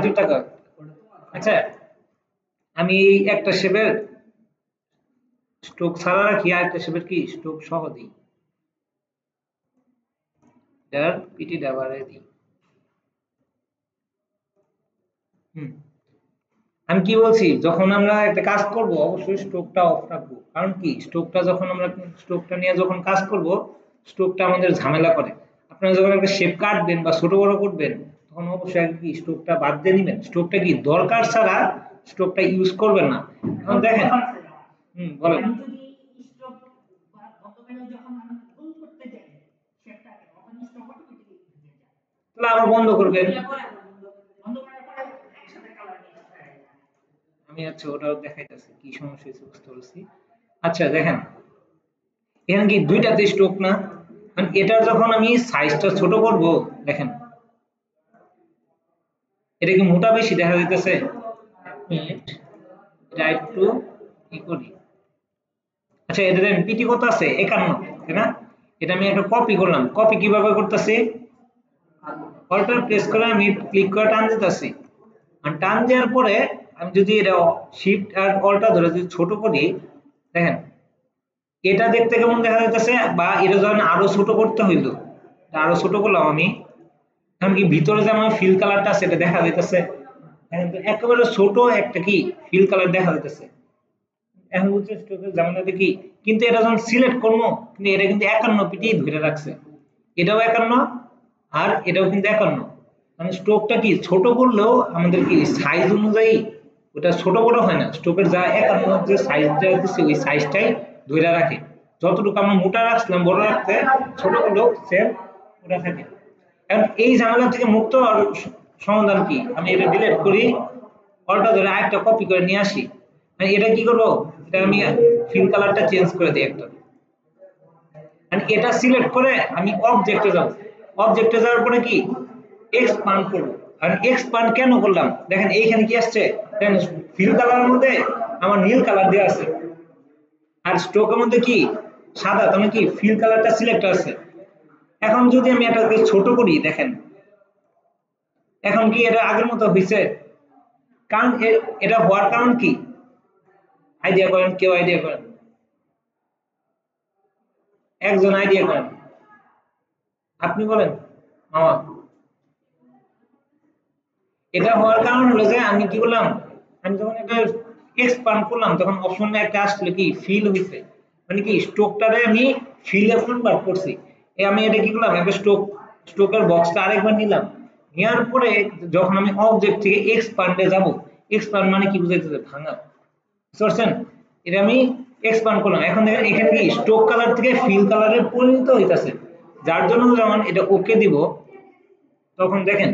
দুটা কর। আচ্ছা আমি একটা শেপের স্ট্রোক ছাড়া রাখি আর একটা শেপের কি স্ট্রোক সহ দিই, এটার পিটি ডাবারে দিই। হুম, আমি কি বলছি, যখন আমরা একটা কাজ করব অবশ্যই স্ট্রোকটা অফ রাখবো, কারণ কি স্ট্রোকটা যখন আমরা স্ট্রোকটা নিয়ে যখন কাজ করব স্ট্রোকটা আমাদের ঝামেলা করে। আপনারা যখন একটা শেপ কাটবেন বা ছোট বড় করবেন তখন অবশ্যই আগে কি স্ট্রোকটা বাদ দিয়ে নেবেন, স্ট্রোকটা কি দরকার ছাড়া স্ট্রোকটা ইউজ করবেন না। এখন দেখেন, বলেন। তাহলে আবার বন্ধ করবেন। আমি আচ্ছা ওটাও দেখাইতেছি কি সমস্যা হয়েছে বুঝতে পারছি। আচ্ছা দেখেন, এখানে কি দুইটাতে স্ট্রোক না, মানে এটার যখন আমি সাইজটা ছোট করব, দেখেন এটা কি মোটা বেশি দেখা যাইতেছে। মিনিট, এটা একটু ই করি। আচ্ছা এটা দেখেন পিটি কত আছে 51, তাই না? এটা আমি একটা কপি করলাম, কপি কিভাবে করতেছি, অল্টার প্রেস করে আমি ক্লিক করে টান দিতেছি, আর টান দেওয়ার পরে আমি যদি এটা শিফট আর অল্টার ধরে যদি ছোট করি, দেখেন এটা দেখতে কেমন দেখা যাইতেছে, বা এটা যখন আরো ছোট করতে হইলো, আরো ছোট করলাম আমি, এমনকি ভিতরে যে আমার ফিল কালারটা আছে এটা দেখা যাইতেছে, এখন তো একেবারে ছোট একটা কি ফিল কালার দেখা যাইতেছে। এখন হচ্ছে স্ট্রোকের ঝামেলাটা কি, কিন্তু এটা যখন সিলেক্ট করবো কিন্তু এটা কিন্তু 51 পিটি ধরে রাখছে, এটাও 51 আর এটাও কিন্তু 51, মানে স্ট্রোকটা কি ছোট করলেও আমাদের কি সাইজ অনুযায়ী ওটা ছোট বড় হয় না, স্ট্রোকের যা 51 যে সাইজটা দিচ্ছে ওই সাইজটাই ধরে রাখে, যতটুকু আমরা মোটা রাখছিলাম বড় রাখতে ছোট করলেও সেম ওটা থাকে। এখন এই ঝামেলা থেকে মুক্ত আর সমাধান কি, আমি এটা ডিলিট করি, অল্টা ধরে আরেকটা কপি করে নিয়ে আসি, মানে এটা কি করব, এটা আমি ফিল কালারটা চেঞ্জ করে দিই একটা, মানে এটা সিলেক্ট করে আমি অবজেক্টে যাব, অবজেক্টে যাওয়ার পরে কি এক্সপান্ড করব, আর এক্সপান্ড কেন করলাম দেখেন এইখানে কি আসছে, দেখেন ফিল কালারের মধ্যে আমার নীল কালার দেওয়া আছে, আর স্ট্রোকের মধ্যে কি সাদা, তার মানে কি ফিল কালারটা সিলেক্ট আছে। এখন যদি আমি এটাকে ছোট করি দেখেন, এখন কি এটা আগের মতো হয়েছে, কারণ এটা হওয়ার কারণ কি, আইডিয়া করেন, কেউ আইডিয়া করেন, একজন আইডিয়া করেন, আপনি বলেন মামা। এটা হওয়ার কারণ হলো যে আমি কি করলাম, আমি যখন এটা এক্সপান্ড করলাম তখন অপশনে একটা আসলে কি ফিল হইছে, মানে কি স্ট্রোকটারে আমি ফিলে কনভার্ট করছি। আমি এটা কি করলাম, একটা স্ট্রোকের বক্সটা আরেকবার নিলাম, নেওয়ার পরে যখন আমি অবজেক্ট থেকে এক্সপান্ডে যাব, এক্সপান্ড মানে কি বুঝাইতেছে ভাঙা, বুঝতে পারছেন? এটা আমি এক্সপান্ড করলাম, এখন দেখেন এখানে কি স্ট্রোক কালার থেকে ফিল কালারে পরিণত হইতাছে, যার জন্য যখন এটা ওকে দিব তখন দেখেন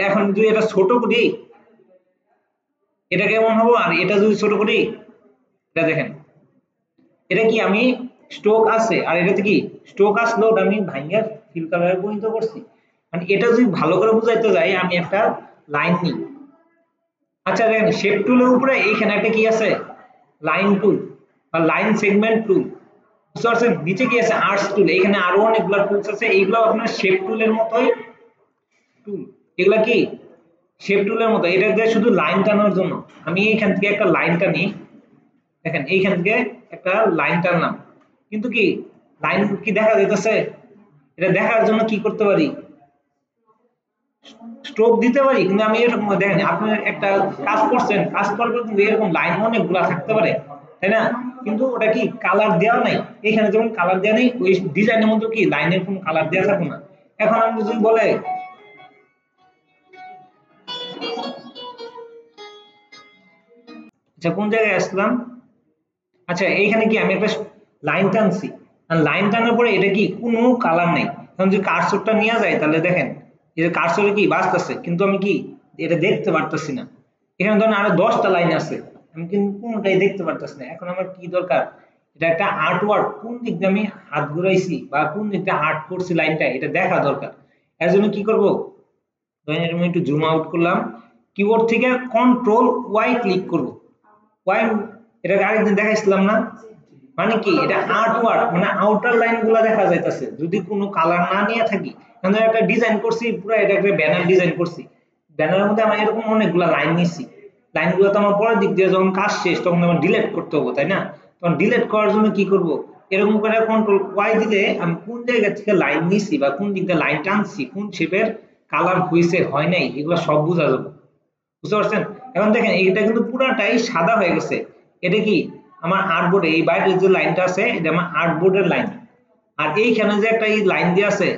এখন যদি এটা ছোট করি এটা কেমন হবো, আর এটা যদি ছোট করি এটা দেখেন, এটা কি আমি স্ট্রোক আছে আর এটাতে কি স্ট্রোক আসলো ওটা আমি ভাঙিয়ে ফিল কালারে পরিণত করছি, মানে এটা যদি ভালো করে বুঝাইতে যাই আমি একটা লাইন নিই। আচ্ছা দেখেন শেপ টুলের উপরে এইখানে একটা কি আছে লাইন টুল বা লাইন সেগমেন্ট টুল, বুঝতে পারছেন? নিচে কি আছে আর্টস টুল, এখানে আরো অনেকগুলো টুলস আছে, এইগুলো আপনার শেপ টুলের মতোই টুল, এগুলা কি শেপ টুলের মতো, এটা দিয়ে শুধু লাইন টানার জন্য। আমি এইখান থেকে একটা লাইন টানি, দেখেন এইখান থেকে একটা লাইন টানলাম, কিন্তু কি লাইন কি দেখা যাইতেছে, এটা দেখার জন্য কি করতে পারি, স্ট্রোক দিতে পারি, কিন্তু আমি এরকম দেখেন আপনি একটা কাজ করছেন, কাজ করার পর কিন্তু এরকম লাইন অনেকগুলা থাকতে পারে, তাই না? কিন্তু ওটা কি কালার দেওয়া নাই, এখানে যেমন কালার দেওয়া নেই ওই ডিজাইনের মধ্যে কি লাইনের কোনো কালার দেওয়া থাকবে না। এখন আমি যদি বলে, আচ্ছা কোন জায়গায় আসলাম, আচ্ছা এইখানে কি আমি একটা লাইন টানছি, আর লাইন টানার পরে এটা কি কোনো কালার নাই, এখন যদি কার্সরটা নিয়ে যায় তাহলে দেখেন এই যে কার্সরে কি বাজতেছে কিন্তু আমি কি এটা দেখতে পারতেছি না, এখানে ধরেন আরো 10টা লাইন আছে আমি কিন্তু কোনোটাই দেখতে পারতেছি না। এখন আমার কি দরকার, এটা একটা আর্ট ওয়ার্ক, কোন দিক দিয়ে আমি হাত ঘুরাইছি বা কোন দিক দিয়ে আর্ট করছি লাইনটা এটা দেখা দরকার। এর জন্য কি করব, ধরেন এরকম একটু জুম আউট করলাম, কিবোর্ড থেকে কন্ট্রোল ওয়াই ক্লিক করব, ওয়াই, এটাকে আরেকদিন দেখাইছিলাম না, মানে কি এটা আর্ট ওয়ার্ক, মানে আউটার লাইন গুলা দেখা যাইতেছে যদি কোনো কালার না নিয়ে থাকি, আমরা একটা ডিজাইন করছি পুরো, এটা একটা ব্যানার ডিজাইন করছি, ব্যানারের মধ্যে আমি এরকম অনেকগুলো লাইন নিছি, লাইনগুলো তো আমার পরের দিক দিয়ে যখন কাজ শেষ তখন আমার ডিলিট করতে হবে, তাই না? তখন ডিলিট করার জন্য কি করব, এরকম করে কন্ট্রোল ওয়াই দিলে আমি কোন জায়গা থেকে লাইন নিছি বা কোন দিক দিয়ে লাইন টানছি, কোন শেপের কালার হইছে হয় নাই, এগুলো সব বোঝা যাবে। বুঝতে পারছেন? এখন দেখেন এটা কিন্তু পুরাটাই সাদা হয়ে গেছে। এটা কি আমার আর্টবোর্ডে এই বাইরের যে লাইনটা আছে এটা আমার আর্টবোর্ডের লাইন। আর এইখানে যে একটা এই লাইন দিয়ে আছে,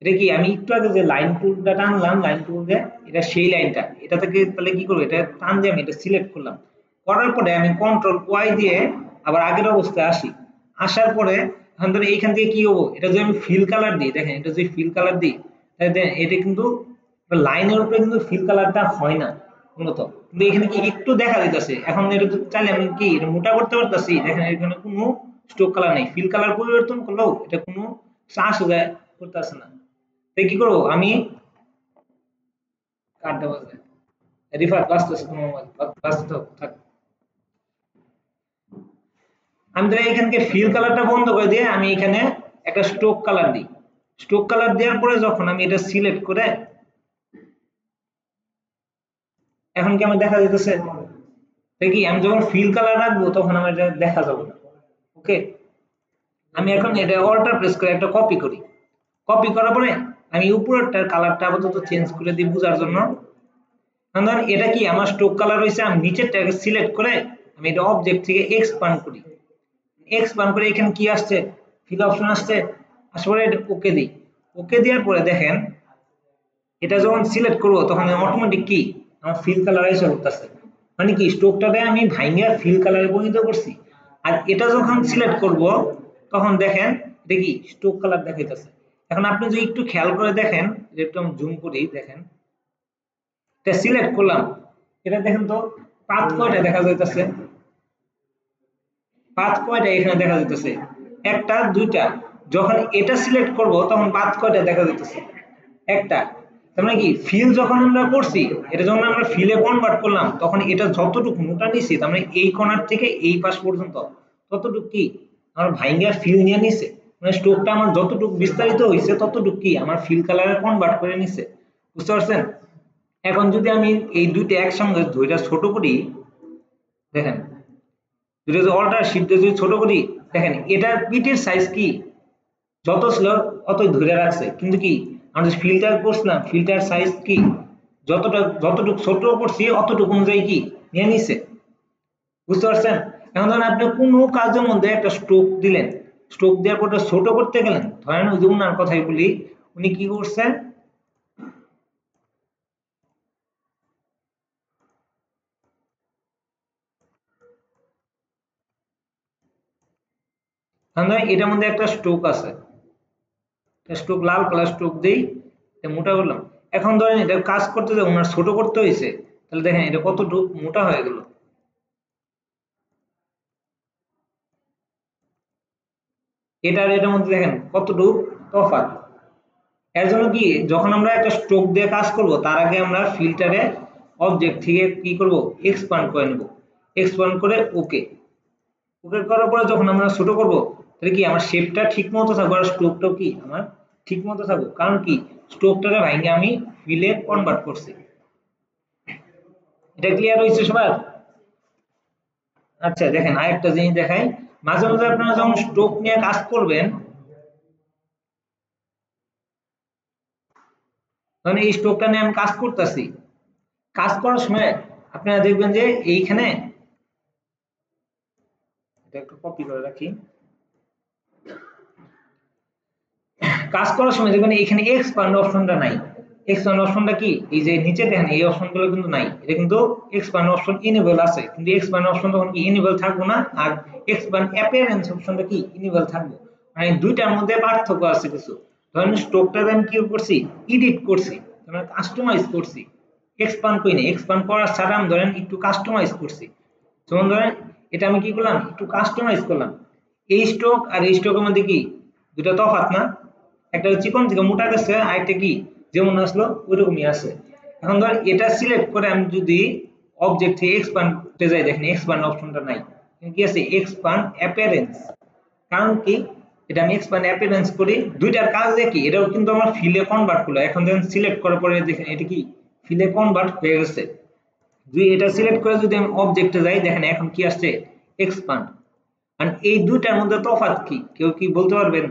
এটা কি আমি একটু আগে যে লাইন টুলটা টানলাম, লাইন টুল দিয়ে এটা সেই লাইনটা, এটা থেকে তাহলে কি করবো, এটা টান দিয়ে আমি এটা সিলেক্ট করলাম, করার পরে আমি কন্ট্রোল ওয়াই দিয়ে আবার আগের অবস্থায় আসি, আসার পরে এখন ধরে এইখান থেকে কি হবো, এটা যদি আমি ফিল কালার দিই, দেখেন এটা যদি ফিল কালার দিই তাহলে এটা কিন্তু লাইনের উপরে কিন্তু ফিল কালারটা হয় না মূলত, কিন্তু এখানে কি একটু দেখা যাইতেছে। এখন এটা চাইলে আমি কি এটা মোটা করতে পারতেছি, দেখেন এখানে কোনো স্ট্রোক কালার নেই, ফিল কালার পরিবর্তন করলেও এটা কোনো চাষ করতেছে না। তাই কি করবো আমি, কাটতে বাজে রিফাত বাঁচতেছে তোমার মোবাইল, বাঁচতে থাক। আমি তাহলে এখানকে ফিল কালারটা বন্ধ করে দিয়ে আমি এখানে একটা স্ট্রোক কালার দিই, স্ট্রোক কালার দেওয়ার পরে যখন আমি এটা সিলেক্ট করে, এখন কি আমার দেখা যাইতেছে, দেখি আমি যখন ফিল কালার রাখবো তখন আমার এটা দেখা যাবে না। ওকে, আমি এখন এটা অল্টার প্রেস করে একটা কপি করি, কপি করার পরে আমি উপরেরটার কালারটা আপাতত চেঞ্জ করে দিই বোঝার জন্য। ধরেন এটা কি আমার স্ট্রোক কালার হইছে, আমি নিচেরটাকে সিলেক্ট করে আমি এটা অবজেক্ট থেকে এক্সপান্ড করি, এক্সপান্ড করে এখানে কি আসছে, ফিল অপশন আসছে, আসলে ওকে দিই, ওকে দেওয়ার পরে দেখেন এটা যখন সিলেক্ট করব তখন অটোমেটিক কি আমার ফিল কালার এসে উঠতেছে, মানে কি স্ট্রোকটাকে আমি ভাঙিয়ে ফিল কালারে পরিণত করছি। আর এটা যখন সিলেক্ট করব তখন দেখেন এটা কি স্ট্রোক কালার দেখাইতেছে। এখন আপনি যদি একটু খেয়াল করে দেখেন, একটু আমি জুম করি, দেখেন এটা সিলেক্ট করলাম, এটা দেখেন তো পাত কয়টা দেখা যাইতেছে, পাত কয়টা এখানে দেখা যাইতেছে, একটা দুইটা, যখন এটা সিলেক্ট করব তখন পাত কয়টা দেখা যাইতেছে, একটা। তার মানে কি ফিল যখন আমরা করছি, এটা যখন আমরা ফিলে কনভার্ট করলাম তখন এটা যতটুকু মোটা নিছি, তার মানে এই কর্নার থেকে এই পাশ পর্যন্ত ততটুকু কি আমার ভাইঙ্গা ফিল নিয়ে নিছে, মানে স্ট্রোকটা আমার যতটুকু বিস্তারিত হয়েছে ততটুকু কি আমার ফিল কালারে কনভার্ট করে নিছে। বুঝতে পারছেন? এখন যদি আমি এই দুইটা একসঙ্গে দুইটা ছোট করি, দেখেন দুটো যদি অল্টার শিফট দিয়ে যদি ছোট করি, দেখেন এটার পিঠের সাইজ কি যত ছিল অতই ধরে রাখছে, কিন্তু কি আমরা ফিল্টার করছিলাম ফিল্টার সাইজ কি যতটুকু ছোট করছি অতটুকু অনুযায়ী কি নিয়ে নিছে। বুঝতে পারছেন? এখন ধরেন আপনি কোনো কাজের মধ্যে একটা স্ট্রোক দিলেন, স্ট্রোক দেওয়ার পর ছোট করতে গেলেন, ধরেন ওই যে উনার কথাই বলি, উনি কি করছেন, এটার মধ্যে একটা স্ট্রোক আছে, স্ট্রোক লাল কালার স্ট্রোক দেই, এটা মোটা করলাম। এখন ধরেন এটা কাজ করতে যে ওনার ছোট করতে হয়েছে, তাহলে দেখেন এটা কতটুকু মোটা হয়ে গেল, এটা আর এটার মধ্যে দেখেন কতটুকু তফাৎ। এর জন্য কি যখন আমরা একটা স্ট্রোক দিয়ে কাজ করব তার আগে আমরা ফিল্টারে অবজেক্ট থেকে কি করব, এক্সপান্ড করে নেব, এক্সপান্ড করে ওকে, ওকে করার পরে যখন আমরা ছোট করব তাহলে কি আমার শেপটা ঠিক মতো থাকবে আর স্ট্রোকটাও কি আমার ঠিক মতো থাকবে, কারণ কি স্ট্রোকটাকে ভাঙে আমি ফিলে কনভার্ট করছি। এটা ক্লিয়ার হয়েছে সবার? আচ্ছা দেখেন আরেকটা জিনিস দেখাই, মাঝে মাঝে আপনারা যখন স্ট্রোক নিয়ে কাজ করবেন, তখন এই স্ট্রোকটা নিয়ে আমি কাজ করতেছি, কাজ করার সময় আপনারা দেখবেন যে এইখানে, এটা একটু কপি করে রাখি, কাজ করার সময় দেখবেন এখানে এক্সপান্ড অপশনটা নাই, এক্সপান্ড অপশনটা কি এই যে নিচে দেখেন এই অপশনগুলো কিন্তু নাই, এটা কিন্তু এক্সপান্ড অপশন ইনেবল আছে, কিন্তু এক্সপান্ড অপশন তখন কি ইনেবল থাকবো না, আর এক্সপান্ড অ্যাপিয়ারেন্স অপশনটা কি ইনেবল থাকবো, মানে দুইটার মধ্যে পার্থক্য আছে কিছু। ধরেন স্ট্রোকটা আমি কি করছি, এডিট করছি, মানে কাস্টমাইজ করছি, এক্সপান্ড করি না, এক্সপান্ড করার ছাড়া আমি ধরেন একটু কাস্টমাইজ করছি, যেমন ধরেন এটা আমি কি করলাম একটু কাস্টমাইজ করলাম, এই স্ট্রোক আর এই স্ট্রোকের মধ্যে কি দুটা তফাৎ না, একটা চিকন থেকে মোটা গেছে, আরেকটা কি যেমন আসলো ওইরকমই আছে। এখন ধর এটা সিলেক্ট করে আমি যদি অবজেক্ট থেকে এক্সপান্ডে যাই, দেখেন এক্সপান্ড অপশনটা নাই, কি আছে এক্সপান্ড অ্যাপিয়ারেন্স, কারণ কি এটা আমি এক্সপান্ড অ্যাপিয়ারেন্স করি, দুইটার কাজ কি এটাও কিন্তু আমার ফিলে কনভার্ট করলো। এখন দেখেন সিলেক্ট করার পরে দেখেন এটা কি ফিলে কনভার্ট হয়ে গেছে। যদি এটা সিলেক্ট করে যদি আমি অবজেক্টে যাই, দেখেন এখন কি আসছে, এক্সপান্ড। আর এই দুইটার মধ্যে তফাৎ কি কেউ কি বলতে পারবেন?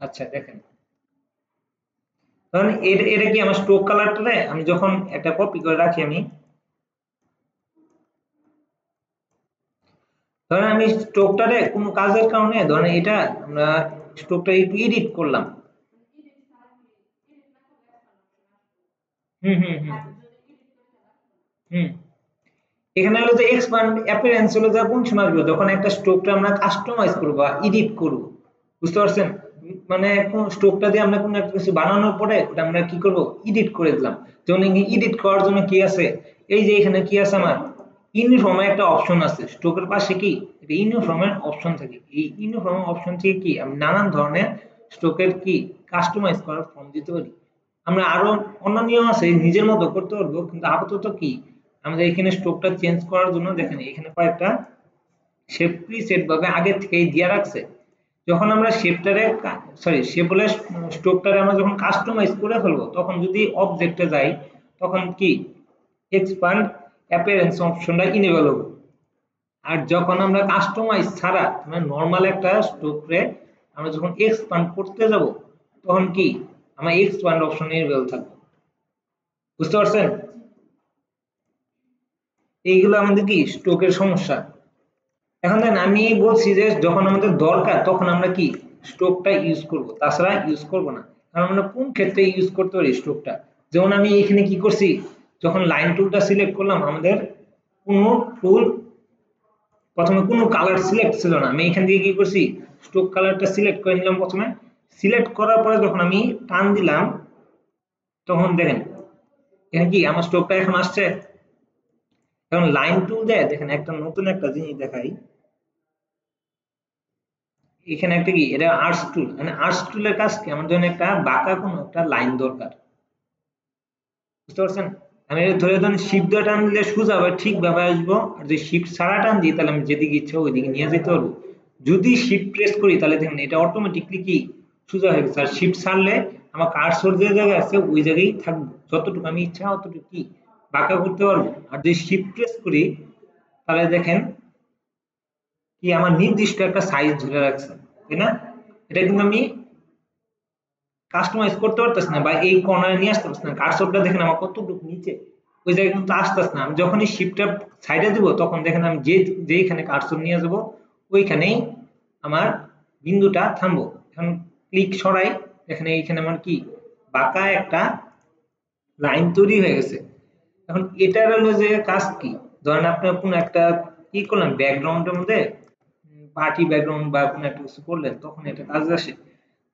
আচ্ছা দেখেন, কারণ এটা কি আমার স্ট্রোক কালারটারে আমি যখন একটা কপি করে রাখি, আমি ধরেন আমি স্ট্রোকটারে কোনো কাজের কারণে ধরেন এটা আমরা স্ট্রোকটা একটু এডিট করলাম। হুম হুম হুম হুম এখানে হলো যে এক্সপান্ড অ্যাপিয়ারেন্স হলো যে কোন সময় আসবে, যখন একটা স্ট্রোকটা আমরা কাস্টমাইজ করব বা এডিট করব, বুঝতে পারছেন? মানে কোন স্ট্রোকটা দিয়ে আমরা কোনো একটা কিছু বানানোর পরে ওটা আমরা কি করব, এডিট করে দিলাম। যেমন এডিট করার জন্য কি আছে, এই যে এখানে কি আছে আমার ইউনিফর্মে একটা অপশন আছে, স্ট্রোকের পাশে কি এটা ইউনিফর্মের অপশন থাকে। এই ইউনিফর্ম অপশন থেকে কি আমি নানান ধরনের স্ট্রোকের কি কাস্টমাইজ করার ফর্ম দিতে পারি। আমরা আরো অন্যান্য নিয়ম আছে নিজের মতো করতে পারবো, কিন্তু আপাতত কি আমাদের এখানে স্ট্রোকটা চেঞ্জ করার জন্য দেখেন এখানে কয়েকটা শেপ প্রিসেট ভাবে আগে থেকেই দিয়ে রাখছে। যখন আমরা শেপটারে শেপ বলে স্ট্রোকটারে আমরা যখন কাস্টমাইজ করে ফেলবো, তখন যদি অবজেক্টে যাই তখন কি এক্সপান্ড অ্যাপিয়ারেন্স অপশনটা ইনেবল হবে। আর যখন আমরা কাস্টমাইজ ছাড়া মানে নরমাল একটা স্ট্রোকরে আমরা যখন এক্সপান্ড করতে যাব, তখন কি আমার এক্সপান্ড অপশন ইনেবল থাকবে। বুঝতে পারছেন? এইগুলো আমাদের কি স্ট্রোকের সমস্যা। এখন দেখেন আমি বলছি যে যখন আমাদের দরকার তখন আমরা কি স্ট্রোকটা ইউজ করব, তাছাড়া ইউজ করব না। কারণ আমরা কোন ক্ষেত্রে ইউজ করতে পারি স্ট্রোকটা, যেমন আমি এখানে কি করছি, যখন লাইন টুলটা সিলেক্ট করলাম, আমাদের কোনো টুল প্রথমে কোনো কালার সিলেক্ট ছিল না, আমি এখান থেকে কি করছি স্ট্রোক কালারটা সিলেক্ট করে নিলাম প্রথমে। সিলেক্ট করার পরে যখন আমি টান দিলাম, তখন দেখেন এখানে কি আমার স্ট্রোকটা এখন আসছে। এখন লাইন টুল দেয় দেখেন একটা নতুন একটা জিনিস দেখাই, এখানে একটা কি এটা আর্টস টুল, মানে আর্টস টুলের কাজ কি আমার জন্য একটা বাঁকা কোনো একটা লাইন দরকার। বুঝতে পারছেন? আমি এটা ধরে ধরেন শিফট দিয়ে টান দিলে সোজা ভাবে ঠিক ভাবে আসবো, আর যদি শিফট ছাড়া টান দিই তাহলে আমি যেদিকে ইচ্ছা ওইদিকে নিয়ে যেতে পারবো। যদি শিফট প্রেস করি তাহলে দেখেন এটা অটোমেটিকলি কি সোজা হয়ে গেছে, আর শিফট ছাড়লে আমার কার্সর যে জায়গায় আছে ওই জায়গায় থাকবে, যতটুকু আমি ইচ্ছা অতটুকু কি বাঁকা করতে পারবো। আর যদি শিফট প্রেস করি তাহলে দেখেন কি আমার নির্দিষ্ট একটা সাইজ ধরে রাখছে, তাই না? এটা কিন্তু আমি কাস্টমাইজ করতে পারতেছি না বা এই কর্নারে নিয়ে আসতে পারছি না, কার্সরটা দেখেন আমার কতটুকু নিচে, ওই জায়গায় কিন্তু আসতেছে না। আমি যখনই শিফটটা সাইডে দিব তখন দেখেন আমি যেইখানে কার্সর নিয়ে যাব ওইখানেই আমার বিন্দুটা থামবো। এখন ক্লিক সরাই, এখানে এইখানে আমার কি বাঁকা একটা লাইন তৈরি হয়ে গেছে। এখন এটার হলো যে কাজ কি, ধরেন আপনি কোনো একটা কি করলেন ব্যাকগ্রাউন্ডের মধ্যে পার্টি ব্যাকগ্রাউন্ড বা কোনো একটা কিছু করলেন, তখন এটা কাজে আসে।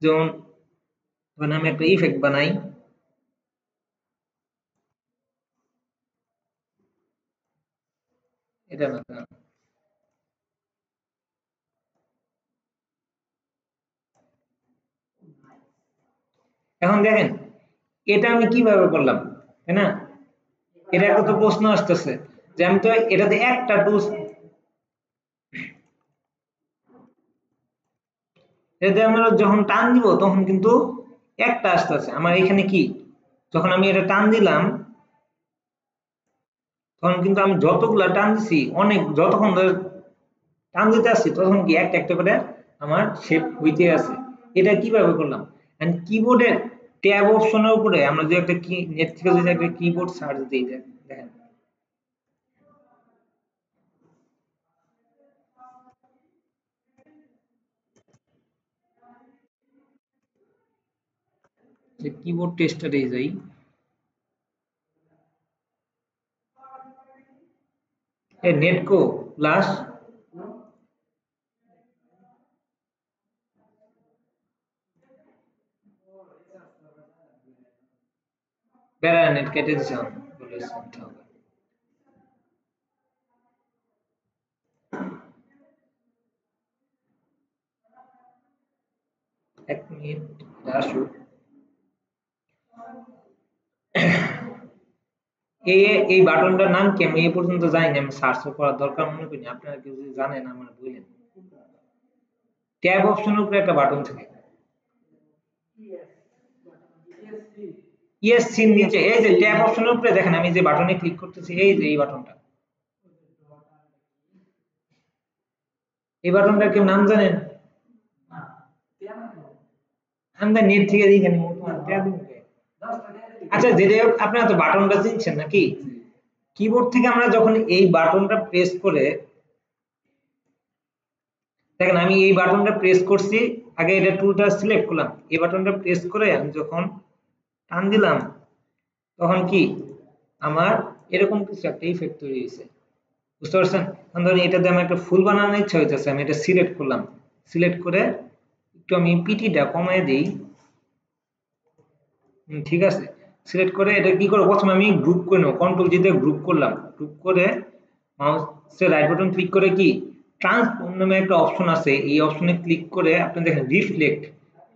যেমন ধরেন আমি একটা ইফেক্ট বানাই, এটা না দাঁড়ান। এখন দেখেন এটা আমি কিভাবে করলাম, তাই না? এটা একটা তো প্রশ্ন আসতেছে যে আমি তো এটাতে একটা টুলস, এটাতে আমরা যখন টান দিব তখন কিন্তু একটা আসতেছে আমার এখানে কি, যখন আমি এটা টান দিলাম তখন কিন্তু আমি যতগুলা টান দিছি অনেক, যতক্ষণ ধরে টান দিতে আসছি তখন কি একটা একটা করে আমার শেপ হইতে আছে। এটা কিভাবে করলাম, এন্ড কিবোর্ডের ট্যাব অপশনের উপরে আমরা যে একটা কি নেট থেকে যদি একটা কিবোর্ড সার্চ দিই, দেখেন যে কিবোর্ড টেস্টারে যাই, নেটকো প্লাস প্যারা নেট কেটে দিছে বলে শুনতে হবে। 1 মিনিট আসুক। এই এই বাটনটার নাম কি আমি এই পর্যন্ত জানি না, আমি সার্চ করার দরকার মনে করি না, আপনারা কেউ যদি জানেন আমার বললেন। ট্যাব অপশনের উপরে একটা বাটন থাকে, ইয়েস সিন নিচে এই যে ট্যাব অপশনের উপরে দেখেন আমি যে বাটনে ক্লিক করতেছি এই যে এই বাটনটা, এই বাটনটার কি নাম জানেন? আমরা নেট থেকে দেখে নিব তোমার ট্যাব দিবে। আচ্ছা যেটা আপনারা তো বাটনটা চিনছেন নাকি? কিবোর্ড থেকে আমরা যখন এই বাটনটা প্রেস করে দেখেন আমি এই বাটনটা প্রেস করছি, আগে এটা টুলটা সিলেক্ট করলাম, এই বাটনটা প্রেস করে আমি যখন টান দিলাম তখন কি আমার এরকম কিছু একটা ইফেক্ট তৈরি হয়েছে, বুঝতে পারছেন? ধরুন এটাতে আমার একটা ফুল বানানোর ইচ্ছা হইতেছে, আমি এটা সিলেক্ট করলাম, সিলেক্ট করে একটু আমি পিটিটা কমায় দিই, ঠিক আছে। সিলেক্ট করে এটা কি করব, প্রথমে আমি গ্রুপ করে নেব, কন্ট্রোল জি দিয়ে গ্রুপ করলাম, গ্রুপ করে মাউসের রাইট বাটন ক্লিক করে কি ট্রান্সফর্ম নামে একটা অপশন আছে, এই অপশনে ক্লিক করে আপনি দেখেন রিফ্লেক্ট,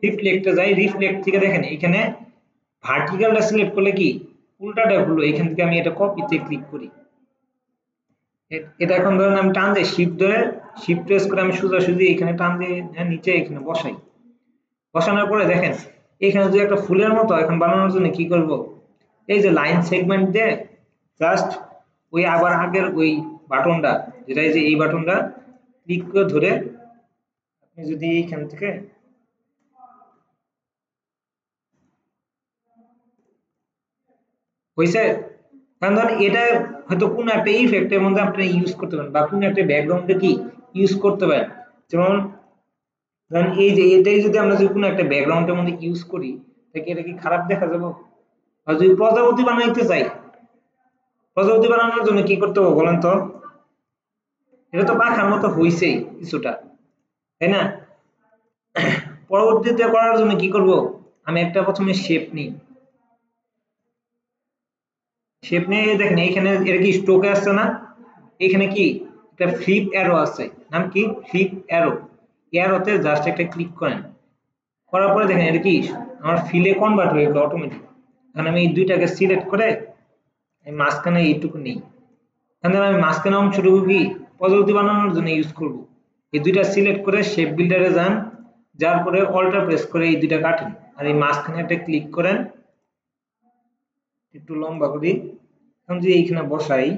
রিফ্লেক্টে যাই, রিফ্লেক্ট থেকে দেখেন এখানে ভার্টিক্যালটা সিলেক্ট করলে কি উল্টাটা হলো, এখান থেকে আমি এটা কপিতে ক্লিক করি, এটা এখন ধরেন আমি টান দিয়ে শিফট ধরে শিফট প্রেস করে আমি সোজাসুজি এখানে টান দিয়ে নিচে এখানে বসাই, বসানোর পরে দেখেন এখানে যে একটা ফুলের মতো এখন বানানোর জন্য কি করব, এই যে লাইন সেগমেন্ট দিয়ে জাস্ট ওই আবার আগের ওই বাটনটা যেটা এই যে এই বাটনটা ক্লিক করে ধরে আপনি যদি এইখান থেকে হইছে, কারণ ধরেন এটা হয়তো কোনো একটা ইফেক্টের মধ্যে আপনি ইউজ করতে পারেন বা কোনো একটা ব্যাকগ্রাউন্ডে কি ইউজ করতে পারেন, যেমন ধরেন এই যে এটাই যদি আমরা যদি কোনো একটা ব্যাকগ্রাউন্ডের মধ্যে ইউজ করি তাহলে এটা কি খারাপ দেখা যাবে? আর যদি প্রজাপতি বানাইতে চাই, প্রজাপতি বানানোর জন্য কি করতে হবে বলেন তো? এটা তো পাখার মতো হইছেই কিছুটা, তাই না? পরবর্তীতে করার জন্য কি করব, আমি একটা প্রথমে শেপ নিই, শেপ নিয়ে দেখেন এইখানে এটা কি স্ট্রোকে আসছে না, এখানে কি একটা ফ্লিপ অ্যারো আছে, নাম কি ফ্লিপ অ্যারো, অ্যারোতে জাস্ট একটা ক্লিক করেন, করার পরে দেখেন এটা কি আমার ফিলে কনভার্ট হয়ে গেল অটোমেটিক। এখন আমি এই দুইটাকে সিলেক্ট করে এই মাঝখানে এইটুকু নেই, এখন আমি মাঝখানে অংশটুকু কি প্রজাপতি বানানোর জন্য ইউজ করব, এই দুইটা সিলেক্ট করে শেপ বিল্ডারে যান, যার পরে অল্টার প্রেস করে এই দুইটা কাটেন আর এই মাঝখানে একটা ক্লিক করেন, একটু লম্বা করি, এখন যদি এইখানে বসাই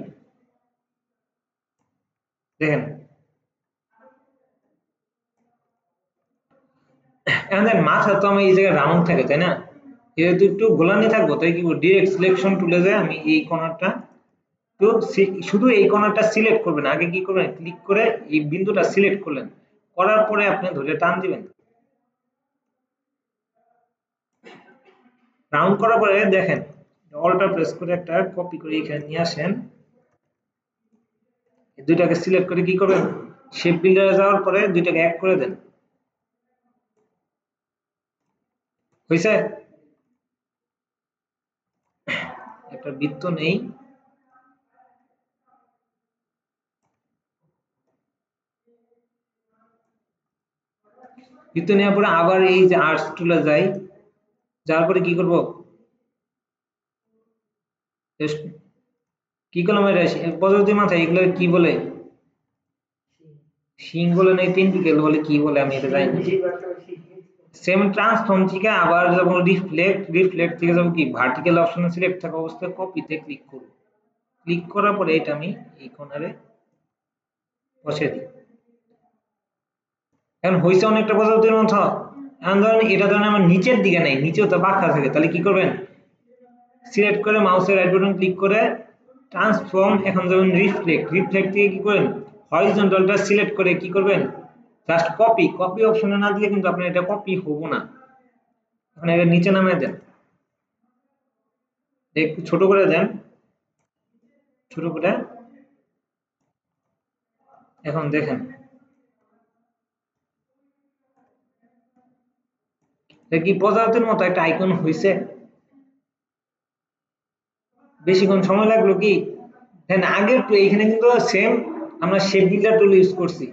দেখেন এখন দেখেন মাথা তো আমার এই জায়গায় রাউন্ড থাকে তাই না, এটা তো একটু গোলানি থাকবো, তাই কি ডিরেক্ট সিলেকশন টুলে যায় আমি এই কর্নারটা তো শুধু এই কর্নারটা সিলেক্ট করবেন, আগে কি করবেন ক্লিক করে এই বিন্দুটা সিলেক্ট করলেন, করার পরে আপনি ধরে টান দিবেন, রাউন্ড করার পরে দেখেন অল্টার প্রেস করে একটা কপি করে এখানে নিয়ে আসেন, দুইটাকে সিলেক্ট করে কি করবেন শেপ বিল্ডারে যাওয়ার পরে দুইটাকে এক করে দেন, হয়েছে? একটা বৃত্ত নেই, বৃত্ত নেওয়ার পরে আবার এই যে আর্টস টুলে যাই, যাওয়ার পরে কি করব কি করলাম এটা প্রজাপতি মাথায় এগুলো কি বলে, শিং বলে না টেন্টিকেল বলে কি বলে আমি এটা জানি না। সেম ট্রান্সফর্ম থেকে আবার যখন রিফ্লেক্ট, রিফ্লেক্ট থেকে যখন কি ভার্টিক্যাল অপশনে সিলেক্ট থাকা অবস্থায় কপিতে ক্লিক করব, ক্লিক করার পরে এটা আমি এই কর্নারে বসিয়ে দিই, এখন হইছে অনেকটা প্রজাপতির মতো। এখন ধরেন এটা ধরেন আমার নিচের দিকে নেই, নিচেও তো পাখা থাকে, তাহলে কি করবেন সিলেক্ট করে মাউসের রাইট বাটন ক্লিক করে ট্রান্সফর্ম, এখন যেমন রিফ্লেক্ট, রিফ্লেক্ট থেকে কি করেন হরিজন্টালটা সিলেক্ট করে কি করবেন জাস্ট কপি, কপি অপশনে না দিলে কিন্তু আপনার এটা কপি হবো না, এখন এটা নিচে নামিয়ে দেন, একটু ছোট করে দেন, ছোট করে, এখন দেখেন এটা কি প্রজাপতির মতো একটা আইকন হয়েছে, বেশিক্ষণ সময় লাগলো কি দেন আগের তো এইখানে কিন্তু সেম আমরা শেপ বিল্ডার টুল ইউজ করছি,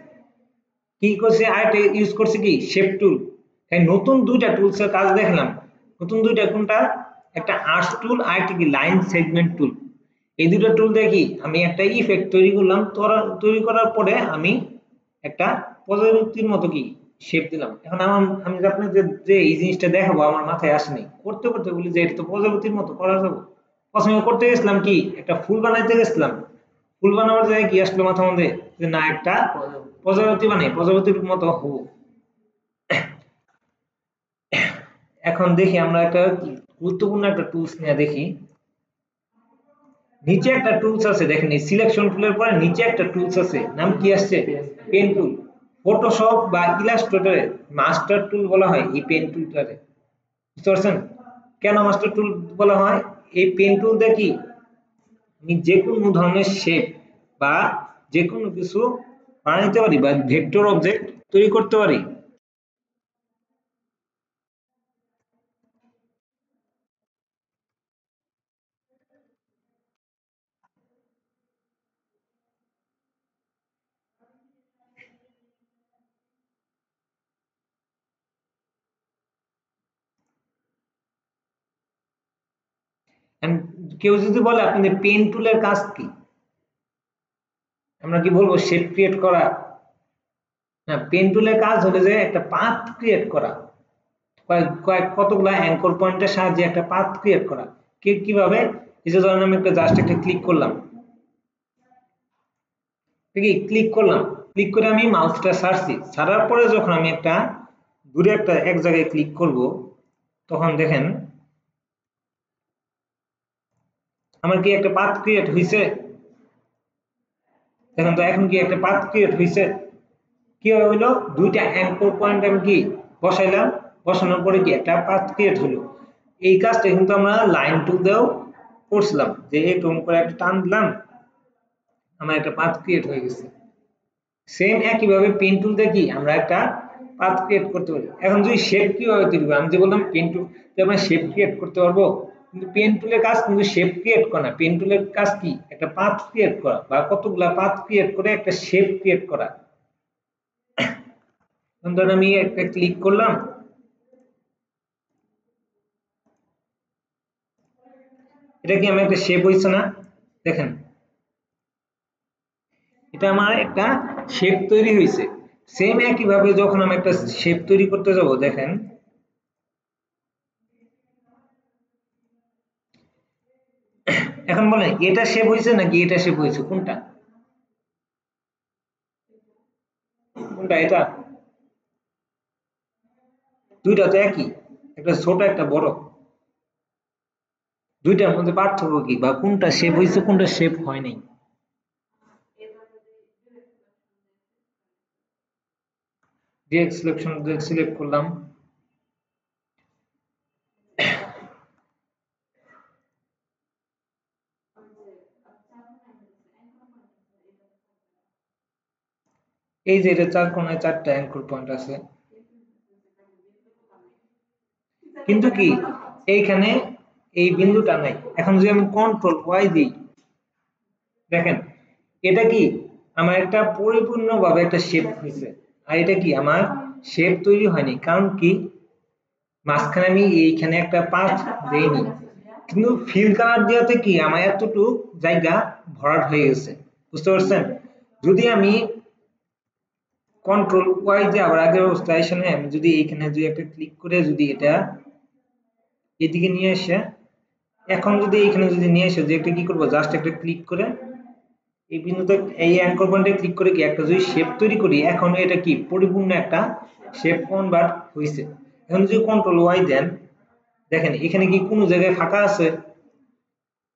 কি করছি আরেকটা ইউজ করছি কি শেপ টুল, এই নতুন দুইটা টুলস এর কাজ দেখলাম, নতুন দুইটা কোনটা একটা আর্টস টুল আর একটা কি লাইন সেগমেন্ট টুল, এই দুটো টুল দিয়ে কি আমি একটা ইফেক্ট তৈরি করলাম, তৈরি করার পরে আমি একটা প্রজাপতির মতো কি শেপ দিলাম। এখন আমি যে আপনাকে যে এই জিনিসটা দেখাবো আমার মাথায় আসেনি, করতে করতে বলি যে এটা তো প্রজাপতির মতো করা যাবে। প্রথমে করতে গেছিলাম কি একটা ফুল বানাইতে গেছিলাম, ফুল বানাবার জায়গায় কি আসলো মাথার মধ্যে যে না একটা প্রজাপতি বানাই, প্রজাপতির মতো হবো। এখন দেখি আমরা একটা গুরুত্বপূর্ণ একটা টুলস নিয়ে দেখি। নিচে একটা টুলস আছে দেখেন, এই সিলেকশন টুলের পরে নিচে একটা টুলস আছে, নাম কি আসছে? Pen tool. ফটোশপ বা ইলাস্ট্রেটরে মাস্টার টুল বলা হয় এই পেন টুলটারে। বুঝতে পারছেন কেন মাস্টার টুল বলা হয়? এই পেন টুল দিয়ে কি আমি যে কোনো ধরনের শেপ বা যে কোনো কিছু বানাইতে পারি বা ভেক্টর অবজেক্ট তৈরি করতে পারি। And কেউ যদি বলে আপনাদের পেন টুলের কাজ কি, আমরা কি বলবো? শেপ ক্রিয়েট করা না, পেন টুলের কাজ হলো যে একটা পাথ ক্রিয়েট করা, কতগুলা অ্যাঙ্কর পয়েন্টের সাহায্যে একটা পাথ ক্রিয়েট করা। কিভাবে? এই যে ধরেন আমি একটা জাস্ট একটা ক্লিক করলাম, ঠিক আছে, ক্লিক করলাম, ক্লিক করে আমি মাউসটা ছাড়ছি, ছাড়ার পরে যখন আমি একটা দূরে একটা এক জায়গায় ক্লিক করব, তখন দেখেন আমার কি একটা পাথ ক্রিয়েট হয়েছে? দেখেন তো এখন কি একটা পাথ ক্রিয়েট হয়েছে? কি হইলো? দুইটা অ্যাঙ্কর পয়েন্ট আমি কি বসাইলাম, বসানোর পরে কি একটা পাথ ক্রিয়েট হলো। এই কাজটা কিন্তু আমরা লাইন টুল দিয়েও করছিলাম, যে এরকম করে একটা টান দিলাম, আমার একটা পাথ ক্রিয়েট হয়ে গেছে। সেম একই ভাবে পেন টুল দিয়ে কি আমরা একটা পাথ ক্রিয়েট করতে পারি। এখন যদি শেপ কিভাবে তৈরি করব, আমি যে বললাম পেন টুল দিয়ে আমরা শেপ ক্রিয়েট করতে পারবো, কিন্তু পেন টুলের কাজ কিন্তু শেপ ক্রিয়েট করা না, পেন টুলের কাজ কি একটা পাথ ক্রিয়েট করা বা কতগুলা পাথ ক্রিয়েট করে একটা শেপ ক্রিয়েট করা। ধরুন আমি একটা ক্লিক করলাম, এটা কি আমার একটা শেপ হইছে না? দেখেন এটা আমার একটা শেপ তৈরি হয়েছে। সেম একই ভাবে যখন আমি একটা শেপ তৈরি করতে যাব, দেখেন এখন বলেন এটা শেপ হয়েছে নাকি এটা শেপ হয়েছে, কোনটা কোনটা? এটা দুইটা তো একই, একটা ছোট একটা বড়, দুইটার মধ্যে পার্থক্য কি বা কোনটা শেপ হয়েছে কোনটা শেপ হয় নাই? ডিরেক্ট সিলেকশন সিলেক্ট করলাম, এই যে এটা চার কোণায় চারটা অ্যাঙ্কর পয়েন্ট আছে, কিন্তু কি এইখানে এই বিন্দুটা নাই। এখন যদি আমি কন্ট্রোল ওয়াই দিই, দেখেন এটা কি আমার একটা পরিপূর্ণভাবে একটা শেপ হয়েছে, আর এটা কি আমার শেপ তৈরি হয়নি। কারণ কি মাঝখানে আমি এইখানে একটা পাথ দেইনি, কিন্তু ফিল কালার দেওয়াতে কি আমার এতটুকু জায়গা ভরাট হয়ে গেছে। বুঝতে পারছেন? যদি আমি কন্ট্রোল ওয়াই দিয়ে আবার আগের অবস্থায় এসে আমি যদি এইখানে যদি একটা ক্লিক করে যদি এটা এদিকে নিয়ে এসে, এখন যদি এইখানে যদি নিয়ে এসে যে একটা কি করবো, জাস্ট একটা ক্লিক করে এই বিন্দুতে এই অ্যাঙ্কর পয়েন্টে ক্লিক করে কি একটা যদি শেপ তৈরি করি, এখন এটা কি পরিপূর্ণ একটা শেপ কনভার্ট হয়েছে। এখন যদি কন্ট্রোল ওয়াই দেন, দেখেন এখানে কি কোনো জায়গায় ফাঁকা আছে?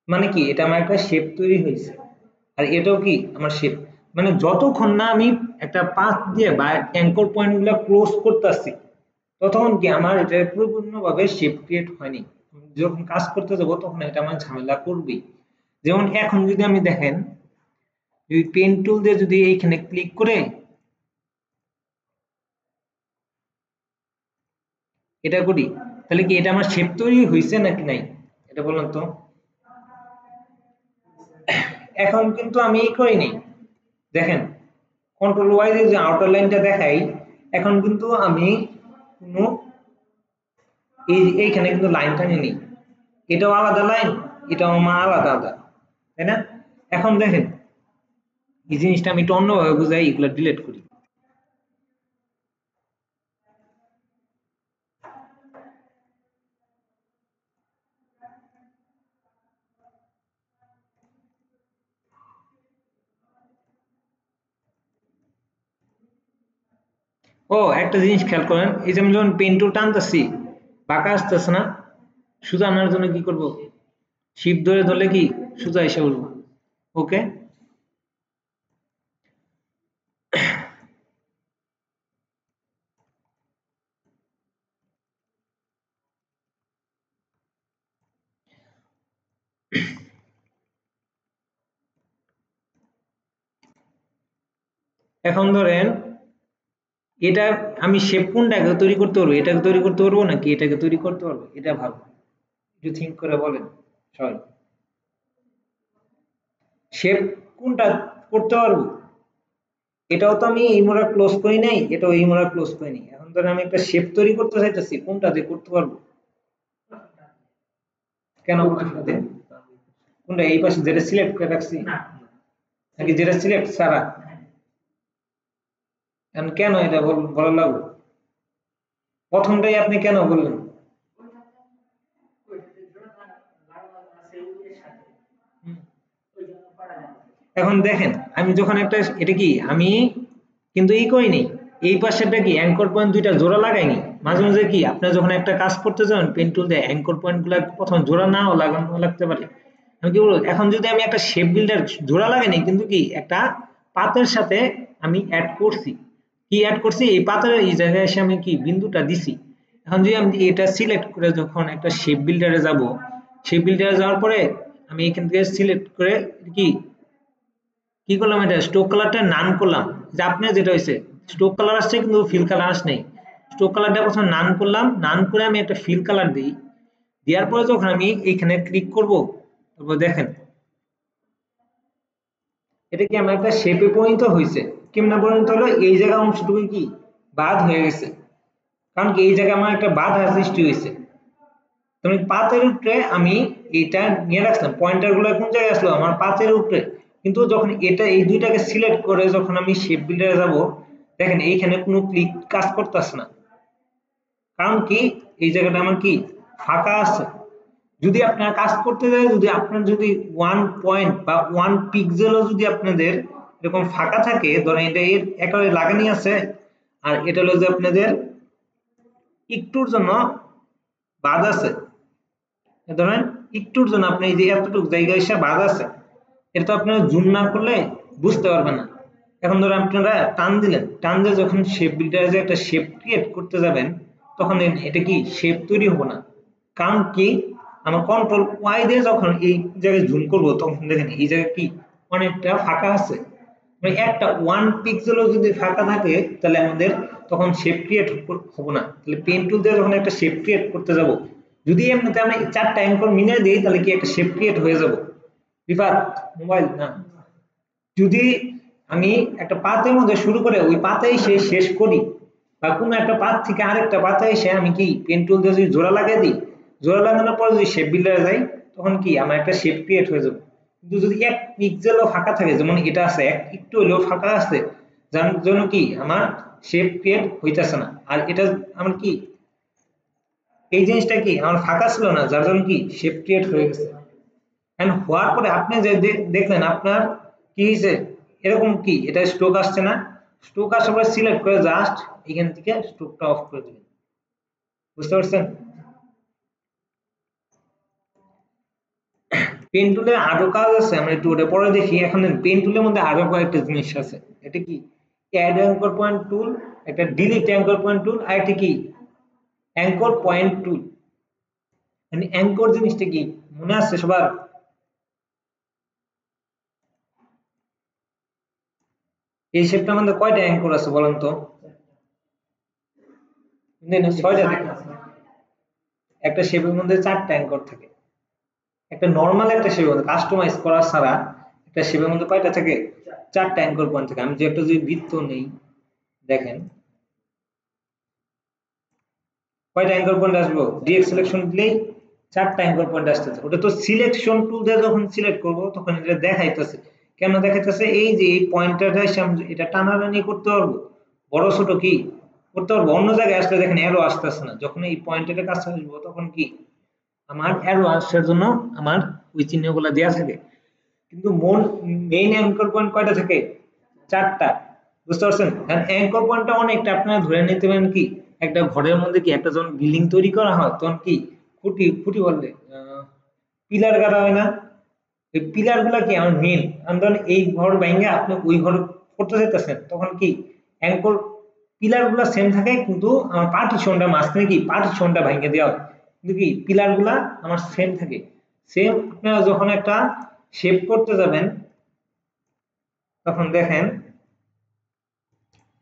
মানে কি এটা আমার একটা শেপ তৈরি হয়েছে, আর এটাও কি আমার শেপ। মানে যতক্ষণ না আমি একটা পাথ দিয়ে বা অ্যাঙ্কর পয়েন্ট গুলা ক্লোজ করতেছি, ততক্ষণ কি আমার এটা পরিপূর্ণভাবে শেপ ক্রিয়েট হয়নি। যখন কাজ করতে যাবো তখন এটা আমার ঝামেলা করবেই। যেমন এখন যদি আমি দেখেন যদি পেন টুল দিয়ে যদি এইখানে ক্লিক করে এটা করি, তাহলে কি এটা আমার শেপ তৈরি হয়েছে নাকি নাই? এটা বলুন তো। এখন কিন্তু আমি করিনি, দেখেন কন্ট্রোল ওয়াই দিয়ে যে আউটার লাইনটা দেখাই, এখন কিন্তু আমি কোনো এইখানে কিন্তু লাইনটা নিই, এটাও আলাদা লাইন, এটাও আমার আলাদা আলাদা, তাই না? এখন দেখেন এই জিনিসটা আমি একটু অন্যভাবে বুঝাই, এগুলো ডিলিট করি। ও একটা জিনিস খেয়াল করেন, এই যে আমি যখন পেন টুল টানতেছি বাঁকা আসতেছে না, সোজা আনার জন্য কি করব, শিফট ধরে ধরলে কি সোজা এসে উঠবো। ওকে, এখন ধরেন এটা আমি শেপ কোনটাকে তৈরি করতে পারবো, এটাকে তৈরি করতে পারবো নাকি এটাকে তৈরি করতে পারবো, এটা ভালো একটু থিঙ্ক করে বলেন সবাই। শেপ কোনটা করতে পারবো, এটাও তো আমি এই মোড়া ক্লোজ করি নাই, এটাও এই মোড়া ক্লোজ করি নাই, এখন ধরেন আমি একটা শেপ তৈরি করতে চাইতেছি, কোনটা দিয়ে করতে পারবো, কেন কোনটা, কোনটা এই পাশে যেটা সিলেক্ট করে রাখছি নাকি যেটা সিলেক্ট সারা, এখন কেন এটা বলা লাগবে, প্রথমটাই আপনি কেন বললেন, এখন দেখেন আমি যখন একটা, এটা কি আমি কিন্তু এই করিনি, এই পাশেরটা কি অ্যাঙ্কর পয়েন্ট দুইটা জোড়া লাগাইনি, মাঝে মাঝে কি আপনার যখন একটা কাজ করতে যান পেন টুল দিয়ে অ্যাঙ্কর পয়েন্ট গুলা প্রথম জোড়া নাও লাগানো লাগতে পারে, আমি কি বলবো, এখন যদি আমি একটা শেপ বিল্ডার জোড়া লাগাইনি কিন্তু কি একটা পাতের সাথে আমি অ্যাড করছি, কি অ্যাড করছি এই পাতের এই জায়গায় এসে আমি কি বিন্দুটা দিছি, এখন যদি আমি এটা সিলেক্ট করে যখন একটা শেপ বিল্ডারে যাব, শেপ বিল্ডারে যাওয়ার পরে আমি এখান থেকে সিলেক্ট করে কি কি করলাম, এটা স্ট্রোক কালারটা নান করলাম, যে আপনার যেটা হয়েছে স্ট্রোক কালার আসছে কিন্তু ফিল কালার আসছে নেই, স্ট্রোক কালারটা প্রথমে নান করলাম, নান করে আমি একটা ফিল কালার দিই, দেওয়ার পরে যখন আমি এইখানে ক্লিক করব, তারপর দেখেন এটা কি আমার একটা শেপে পরিণত হয়েছে, কেমনে পরিণত হলো, এই জায়গা অংশটুকু কি বাদ হয়ে গেছে, কারণ কি এই জায়গায় আমার একটা বাধা সৃষ্টি হয়েছে, তুমি পাতের উপরে আমি এটা নিয়ে রাখলাম, পয়েন্টার গুলো কোন জায়গায় আসলো আমার পাতের উপরে, কিন্তু যখন এটা এই দুইটাকে সিলেক্ট করে যখন আমি শেপ বিল্ডারে যাব, দেখেন এইখানে কোনো ক্লিক কাজ করতেছে না, কারণ কি এই জায়গাটা আমার কি ফাঁকা আছে, যদি আপনার কাজ করতে যায়, যদি আপনার যদি 1 পয়েন্ট বা 1 পিক্সেলও যদি আপনাদের এরকম ফাঁকা থাকে, ধরেন এটা এর একেবারে লাগানি আছে, আর এটা হলো যে আপনাদের একটুর জন্য বাদ আছে, ধরেন একটুর জন্য আপনি এই যে এতটুকু জায়গা এসে বাদ আছে, এটা তো আপনারা জুম না করলে বুঝতে পারবেন না, এখন ধরো আপনারা টান দিলেন, টান দিয়ে যখন শেপ বিল্ডারে যে একটা শেপ ক্রিয়েট করতে যাবেন, তখন এটা কি শেপ তৈরি হবে না, কারণ কি আমার কন্ট্রোল ওয়াই দিয়ে যখন এই জায়গায় জুম করব, তখন দেখেন এই জায়গায় কি অনেকটা ফাঁকা আছে, মানে একটা 1 পিক্সেলও যদি ফাঁকা থাকে তাহলে আমাদের তখন শেপ ক্রিয়েট হবে না, তাহলে পেন টুল দিয়ে যখন একটা শেপ ক্রিয়েট করতে যাব, যদি এমনিতে আমি 4টা অ্যাঙ্কর মিলিয়ে দিই তাহলে কি একটা শেপ ক্রিয়েট হয়ে যাব, বিপাদ মোবাইল না, যদি আমি একটা পাতের মধ্যে শুরু করে ওই পাতেই শেষ করি, বা কোনো একটা পাত থেকে আরেকটা পাতে এসে আমি কি পেন টুল দিয়ে যদি জোড়া লাগিয়ে দিই, জোড়া লাগানোর পর যদি শেপ বিল্ডারে যাই, তখন কি আমার একটা শেপ ক্রিয়েট হয়ে যাবে, কিন্তু যদি 1 পিক্সেলও ফাঁকা থাকে, যেমন এটা আছে একটু হলেও ফাঁকা আছে, যার জন্য কি আমার শেপ ক্রিয়েট হইতেছে না, আর এটা আমার কি এই জিনিসটা কি আমার ফাঁকা ছিল না, যার জন্য কি শেপ ক্রিয়েট হয়ে গেছে, এন্ড হওয়ার পরে আপনি যে দেখলেন আপনার কি হয়েছে, এরকম কি এটা স্ট্রোক আসছে না, স্ট্রোক আসার পরে সিলেক্ট করে জাস্ট এখান থেকে স্ট্রোকটা অফ করে দিবেন, বুঝতে পারছেন। পেন টুলে আরো কাজ আছে, আমরা একটু ওটা পরে দেখি, এখন পেন টুলের মধ্যে আরো কয়েকটা জিনিস আছে, এটা কি অ্যাড অ্যাঙ্কর পয়েন্ট টুল, একটা ডিলিট অ্যাঙ্কর পয়েন্ট টুল, আর এটা কি অ্যাঙ্কর পয়েন্ট টুল, মানে অ্যাঙ্কর জিনিসটা কি মনে আছে সবার, এই শেপটার মধ্যে কয়টা অ্যাঙ্কর আছে বলেন তো, 6টা থাকে, একটা শেপের মধ্যে 4টা অ্যাঙ্কর থাকে, একটা নরমাল একটা শেপের মধ্যে কাস্টমাইজ করা ছাড়া একটা শেপের মধ্যে কয়টা থাকে, 4টা অ্যাঙ্কর পয়েন্ট থাকে, আমি যে একটা যদি বৃত্ত নেই, দেখেন কয়টা অ্যাঙ্কর পয়েন্ট আসবো, ডিরেক্ট সিলেকশন দিলেই 4টা অ্যাঙ্কর পয়েন্ট আসতেছে, ওটা তো সিলেকশন টুল দিয়ে যখন সিলেক্ট করব তখন এটা দেখাইতেছে, কেন দেখাইতেছে, এই যে এই পয়েন্টারটা এটা টানাটানি করতে পারবো, বড় ছোট কি করতে পারবো, অন্য জায়গায় আসলে দেখেন এরো আসতেছে না, যখন এই পয়েন্টারের কাছে আসবো তখন কি আমার এরো আসার জন্য আমার ওই চিহ্নগুলো দেওয়া থাকে, কিন্তু মেইন অ্যাঙ্কর পয়েন্ট কয়টা থাকে, 4টা, বুঝতে পারছেন? কারণ অ্যাঙ্কর পয়েন্টটা অনেকটা আপনারা ধরে নিতে পারেন কি একটা ঘরের মধ্যে কি একটা যখন বিল্ডিং তৈরি করা হয় তখন কি খুঁটি খুঁটি বললে পিলার গাড়া হয় না? এই পিলার গুলা কি আমার মেন ধরেন এই ঘর ভেঙে আপনি ওই ঘর করতে চাইতেছেন তখন কি অ্যাঙ্কর পিলার গুলা সেম থাকে কিন্তু আমার পার্টিশনটা মাঝখানে কি পার্টিশনটা ভেঙে দেওয়া হয় কিন্তু কি পিলার গুলা আমার সেম থাকে সেম আপনারা যখন একটা শেপ করতে যাবেন তখন দেখেন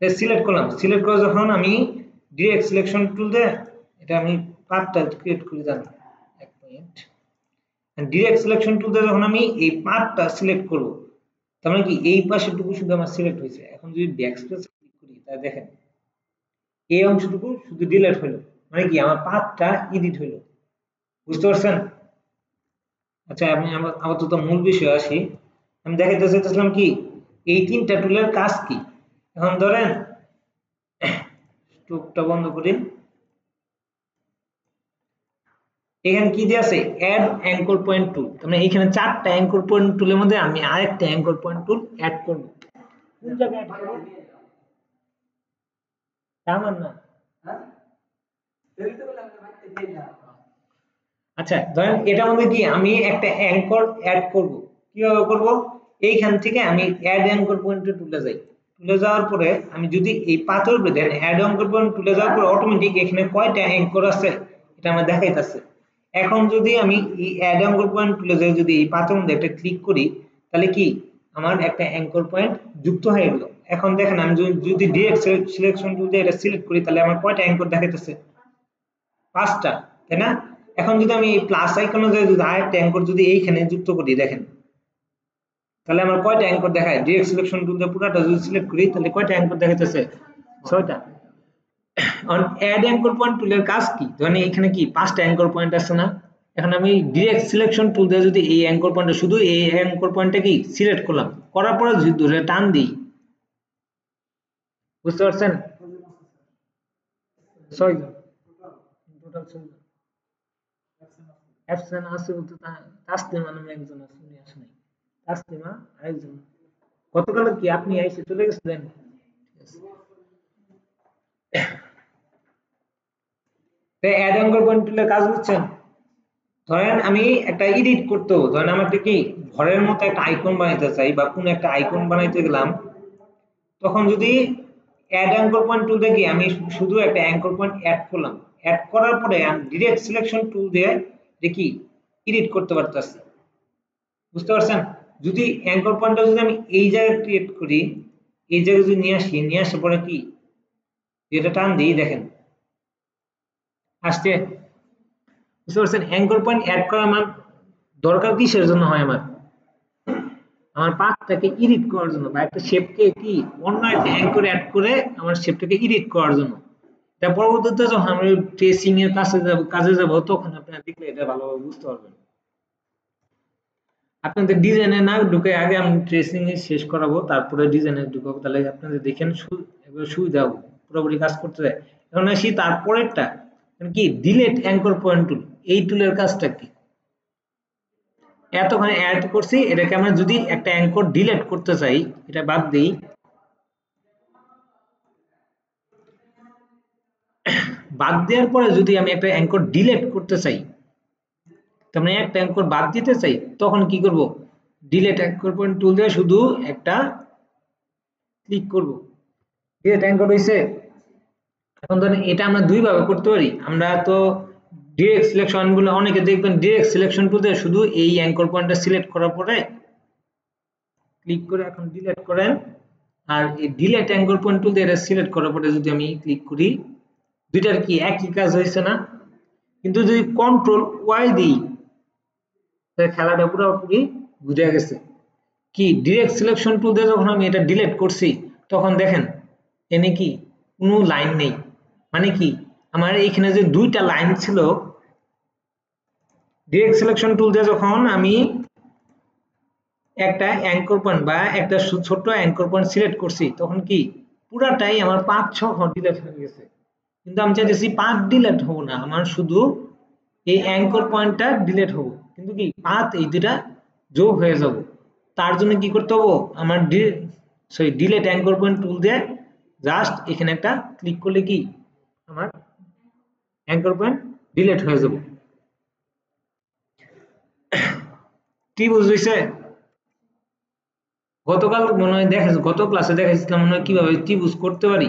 সিলেক্ট করলাম সিলেক্ট করে যখন আমি ডিরেক্ট সিলেকশন টুল দিয়ে এটা আমি পাথটা ক্রিয়েট করে দেন এক মিনিট ডিরেক্ট সিলেকশন টুল দিয়ে যখন আমি এই পাথটা সিলেক্ট করব তার মানে কি এই পাশেটুকু শুধু আমার সিলেক্ট হয়েছে এখন যদি ব্যাকস্পেস ক্লিক করি তাহলে দেখেন এই অংশটুকু শুধু ডিলিট হলো মানে কি আমার পাথটা এডিট হলো বুঝতে পারছেন আচ্ছা আমি আপাতত মূল বিষয়ে আসি আমি দেখাইতে চাইতেছিলাম কি এই তিনটা টুলের কাজ কি এখন ধরেন স্ট্রোকটা বন্ধ করি এখানে কি দিয়ে আছে অ্যাড অ্যাঙ্কর পয়েন্ট টুল তার মানে এখানে চারটা অ্যাঙ্কর পয়েন্ট টুলের মধ্যে আমি আরেকটা অ্যাঙ্কর পয়েন্ট টুল অ্যাড করব কোন জায়গায় অ্যাড করব আমার না আচ্ছা ধরেন এটার মধ্যে কি আমি একটা অ্যাঙ্কর অ্যাড করব কিভাবে করব এইখান থেকে আমি অ্যাড অ্যাঙ্কর পয়েন্টে তুলে যাই তুলে যাওয়ার পরে আমি যদি এই পাথর দেন অ্যাড অ্যাঙ্কর পয়েন্ট তুলে যাওয়ার পরে অটোমেটিক এখানে কয়টা অ্যাঙ্কর আছে এটা আমার দেখাইতাছে এখন যদি আমি এই অ্যাড অ্যাঙ্কর পয়েন্ট তুলে যাই যদি এই পাথর মধ্যে একটা ক্লিক করি তাহলে কি আমার একটা অ্যাঙ্কর পয়েন্ট যুক্ত হয়ে গেল এখন দেখেন আমি যদি ডিরেক্ট সিলেকশন টুল দিয়ে এটা সিলেক্ট করি তাহলে আমার কয়টা অ্যাঙ্কর দেখাইতেছে পাঁচটা তাই না এখন যদি আমি এই প্লাস আইকনে যদি আরেকটা অ্যাঙ্কর যদি এইখানে যুক্ত করি দেখেন তাহলে আমার কয়টা অ্যাঙ্কর দেখায় ডিরেক্ট সিলেকশন টুল দিয়ে পুরোটা যদি সিলেক্ট করি তাহলে কয়টা অ্যাঙ্কর দেখাইতেছে 6টা অন অ্যাড অ্যাঙ্কর পয়েন্ট টুলের কাজ কি ধরেন এখানে কি 5টা অ্যাঙ্কর পয়েন্ট আছে না এখন আমি ডিরেক্ট সিলেকশন টুল দিয়ে যদি এই অ্যাঙ্কর পয়েন্টে শুধু এই অ্যাঙ্কর পয়েন্টটা কি সিলেক্ট করলাম করার পরে যদি ধরে টান দিই বুঝতে পারছেন 6 টোটাল 6 অ্যাবসেন্ট আছে বলতে তাসলিমা নামে একজন আছে উনি আসে নাই তাসলিমা আরেকজন গতকাল কি আপনি আইসে চলে গেছিলেন অ্যাড অ্যাঙ্কর পয়েন্ট টুলের কাজ বুঝছেন ধরেন আমি একটা এডিট করতে ধরেন আমার কি ঘরের মতো একটা আইকন বানাইতে চাই বা কোন একটা আইকন বানাইতে গেলাম তখন যদি অ্যাড অ্যাঙ্কর পয়েন্ট টুল দিয়ে আমি শুধু একটা অ্যাঙ্কর পয়েন্ট অ্যাড করলাম অ্যাড করার পরে আমি ডিরেক্ট সিলেকশন টুল দিয়ে দেখি এডিট করতে পারতেছি বুঝতে পারছেন যদি অ্যাঙ্কর পয়েন্টটা যদি আমি এই জায়গায় ক্রিয়েট করি এই জায়গায় যদি নিয়ে আসার পরে কি এটা টান দিই দেখেন আসছে বুঝতে পারছেন অ্যাঙ্কর পয়েন্ট অ্যাড করা আমার দরকার কিসের জন্য হয় আমার পাথটাকে এডিট করার জন্য বা একটা শেপকে কি অন্য একটা অ্যাঙ্কর অ্যাড করে আমার শেপটাকে এডিট করার জন্য এটা পরবর্তীতে যখন আমরা ট্রেসিং এর কাজে যাব তখন আপনারা দেখলে এটা ভালোভাবে বুঝতে পারবেন আপনাদের ডিজাইনে না ঢুকে আগে আমি ট্রেসিং এ শেষ করাবো তারপরে ডিজাইনে ঢুকাবো তাহলে আপনাদের দেখেন একবার সুবিধা হবে পুরোপুরি কাজ করতে যায় এখন আসি তারপরেরটা কি ডিলিট অ্যাঙ্কর পয়েন্ট টুল এই টুলের কাজটা কি এতক্ষণে অ্যাড করছি এটাকে আমরা যদি একটা অ্যাঙ্কর ডিলিট করতে চাই এটা বাদ দেই বাদ দেওয়ার পরে যদি আমি একটা অ্যাঙ্কর ডিলিট করতে চাই তার মানে একটা অ্যাঙ্কর বাদ দিতে চাই তখন কি করব ডিলিট অ্যাঙ্কর পয়েন্ট টুল দিয়ে শুধু একটা ক্লিক করব ডিলিট অ্যাঙ্কর হইছে এখন ধরেন এটা আমরা দুই ভাবে করতে পারি আমরা তো ডিরেক্ট সিলেকশন গুলো অনেকে দেখবেন ডিরেক্ট সিলেকশন টুল দিয়ে শুধু এই অ্যাঙ্কর পয়েন্টটা সিলেক্ট করার পরে ক্লিক করে এখন ডিলিট করেন আর এই ডিলিট অ্যাঙ্কর পয়েন্ট টুল দিয়ে এটা সিলেক্ট করার পরে যদি আমি ক্লিক করি দুইটার কি একই কাজ হয়েছে না কিন্তু যদি কন্ট্রোল ওয়াই দিই তাহলে খেলাটা পুরোপুরি ঘুরে গেছে কি ডিরেক্ট সিলেকশন টুল দিয়ে যখন আমি এটা ডিলিট করছি তখন দেখেন এনে কি কোনো লাইন নেই মানে কি আমার এখানে যে দুইটা লাইন ছিল ডিরেক্ট সিলেকশন টুল দিয়ে যখন আমি একটা অ্যাঙ্কর পয়েন্ট বা একটা ছোট অ্যাঙ্কর পয়েন্ট সিলেক্ট করছি তখন কি পুরাটাই আমার 5-6 ডিলিট হয়ে গেছে কিন্তু আমি চাইতেছি পাথ ডিলিট হবো না আমার শুধু এই অ্যাঙ্কর পয়েন্টটা ডিলিট হবো কিন্তু কি পাথ এই দুটা যোগ হয়ে যাব তার জন্য কি করতে হবে আমার sorry delete anchor point tool দিয়ে জাস্ট এখানে একটা ক্লিক করলে কি আমার অ্যাঙ্কর পয়েন্ট ডিলিট হয়ে যাবে। ত্রিভুজ হইছে। গতকাল মনে হয় গত ক্লাসে দেখাইছিলাম মনে হয় কিভাবে ত্রিভুজ করতে পারি,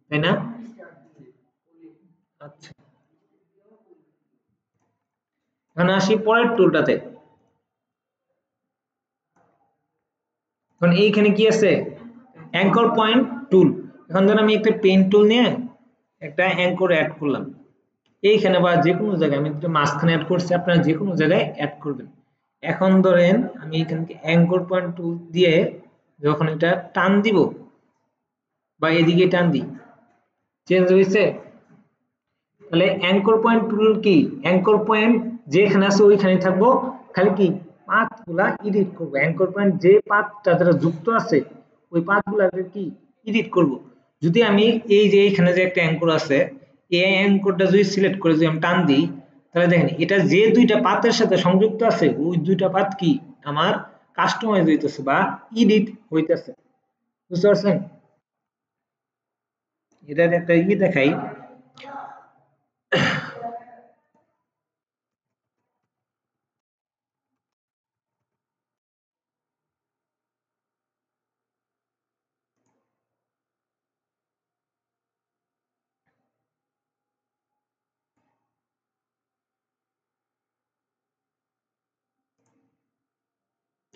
তাই না? আচ্ছা, এখন আসি পরের টুলটাতে। এখন এইখানে কি আছে? অ্যাঙ্কর পয়েন্ট টুল। এখন ধর আমি একটা পেন টুল নিয়ে একটা অ্যাঙ্কর অ্যাড করলাম এইখানে, বা যে কোনো জায়গায়। আমি মাঝখানে অ্যাড করছি, আপনারা যে কোনো জায়গায় অ্যাড করবেন। এখন ধরেন আমি এখান থেকে অ্যাঙ্কর পয়েন্ট টুল দিয়ে যখন এটা টান দিব বা এদিকে টান দিই, চেঞ্জ হয়েছে। তাহলে অ্যাঙ্কর পয়েন্ট টুল কি, অ্যাঙ্কর পয়েন্ট যেখানে আছে ওইখানে থাকবো, খালি কি পাথগুলা এডিট করব। অ্যাঙ্কর পয়েন্ট যে পাথটা দ্বারা যুক্ত আছে ওই পাথগুলাকে কি এডিট করব। যদি আমি এই যে এখানে যে একটা অ্যাঙ্কর আছে, এই অ্যাঙ্করটা যদি সিলেক্ট করে যদি আমি টান দিই, তাহলে দেখেন এটা যে দুইটা পাথের সাথে সংযুক্ত আছে ওই দুইটা পাথ কি আমার কাস্টমাইজ হইতেছে বা এডিট হইতেছে। বুঝতে পারছেন? এটার একটা দেখাই।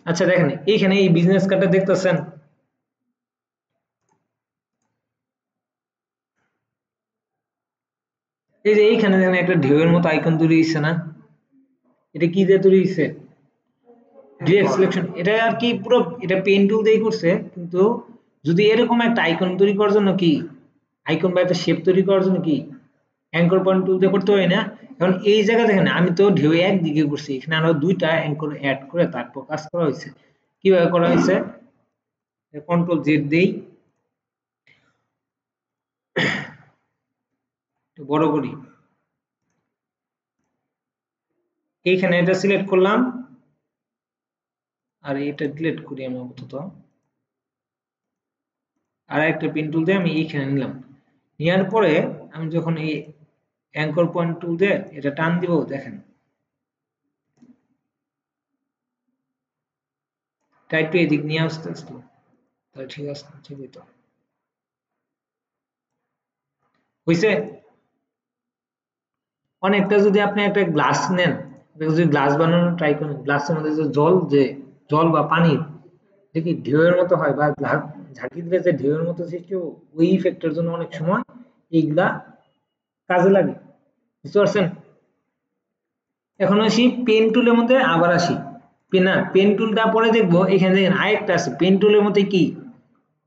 আচ্ছা দেখেন এইখানে এই বিজনেস কার্ডটা দেখতেছেন, এই যে এইখানে দেখেন একটা ঢেউয়ের মতো আইকন তৈরি হয়েছে না? এটা কি দিয়ে তৈরি হয়েছে? Direct selection. এটা আর কি পুরো এটা পেন টুল দিয়ে করছে, কিন্তু যদি এরকম একটা আইকন তৈরি করার জন্য কি আইকন বা একটা শেপ তৈরি করার জন্য কি অ্যাঙ্কর পয়েন্ট টুল দিয়ে করতে হয় না? এখন এই জায়গা দেখেন আমি তো ঢেউ একদিকে করছি, এখানে আরো দুইটা অ্যাঙ্কর অ্যাড করে তারপর কাজ করা হয়েছে। কিভাবে করা হয়েছে? কন্ট্রোল জেড দেই, একটু বড় করি, এইখানে এটা সিলেক্ট করলাম আর এটা ডিলিট করি আমি আপাতত। আর একটা পেন টুল দিয়ে আমি এইখানে নিলাম, নেওয়ার পরে আমি যখন এই অ্যাঙ্কর পয়েন্ট টুল দিয়ে এটা টান দিব, দেখেন এটা একটু এদিক নিয়ে আসতে আসতো, তাহলে ঠিক আছে, ঠিক হইতো। হইছে? অনেকটা যদি আপনি একটা গ্লাস নেন, যদি গ্লাস বানানোর ট্রাই করেন, গ্লাসের মধ্যে যে জল বা পানি দেখি ঢেউয়ের মতো হয়, বা ঝাঁকি দিলে যে ঢেউয়ের মতো সৃষ্টি হয়, ওই ইফেক্টের জন্য অনেক সময় এইগুলা কাজে লাগে। বুঝতে পারছেন? এখন আসি পেন টুলের মধ্যে, আবার আসি পেন টুলটা পরে দেখবো। এখানে দেখেন আরেকটা আছে পেন টুলের মধ্যে, কি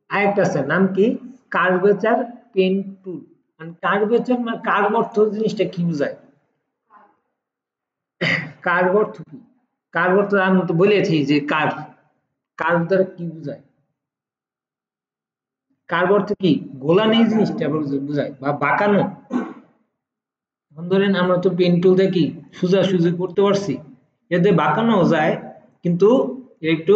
আরেকটা আছে নাম কি কার্ভেচার পেন টুল। মানে কার্ভেচার মানে কার্ভ অর্থ জিনিসটা কি বোঝায়? কার্ভ অর্থ কি? কার্ভ অর্থ আমি তো বলেছি যে কার্ভ দ্বারা কি বোঝায়? কার্ভ অর্থ কি গোলান, এই জিনিসটা বোঝায় বা বাঁকানো। এখন ধরেন আমরা তো পেন টুল দিয়ে কি সোজাসুজি করতে পারছি, এতে বাঁকানো যায়, কিন্তু একটু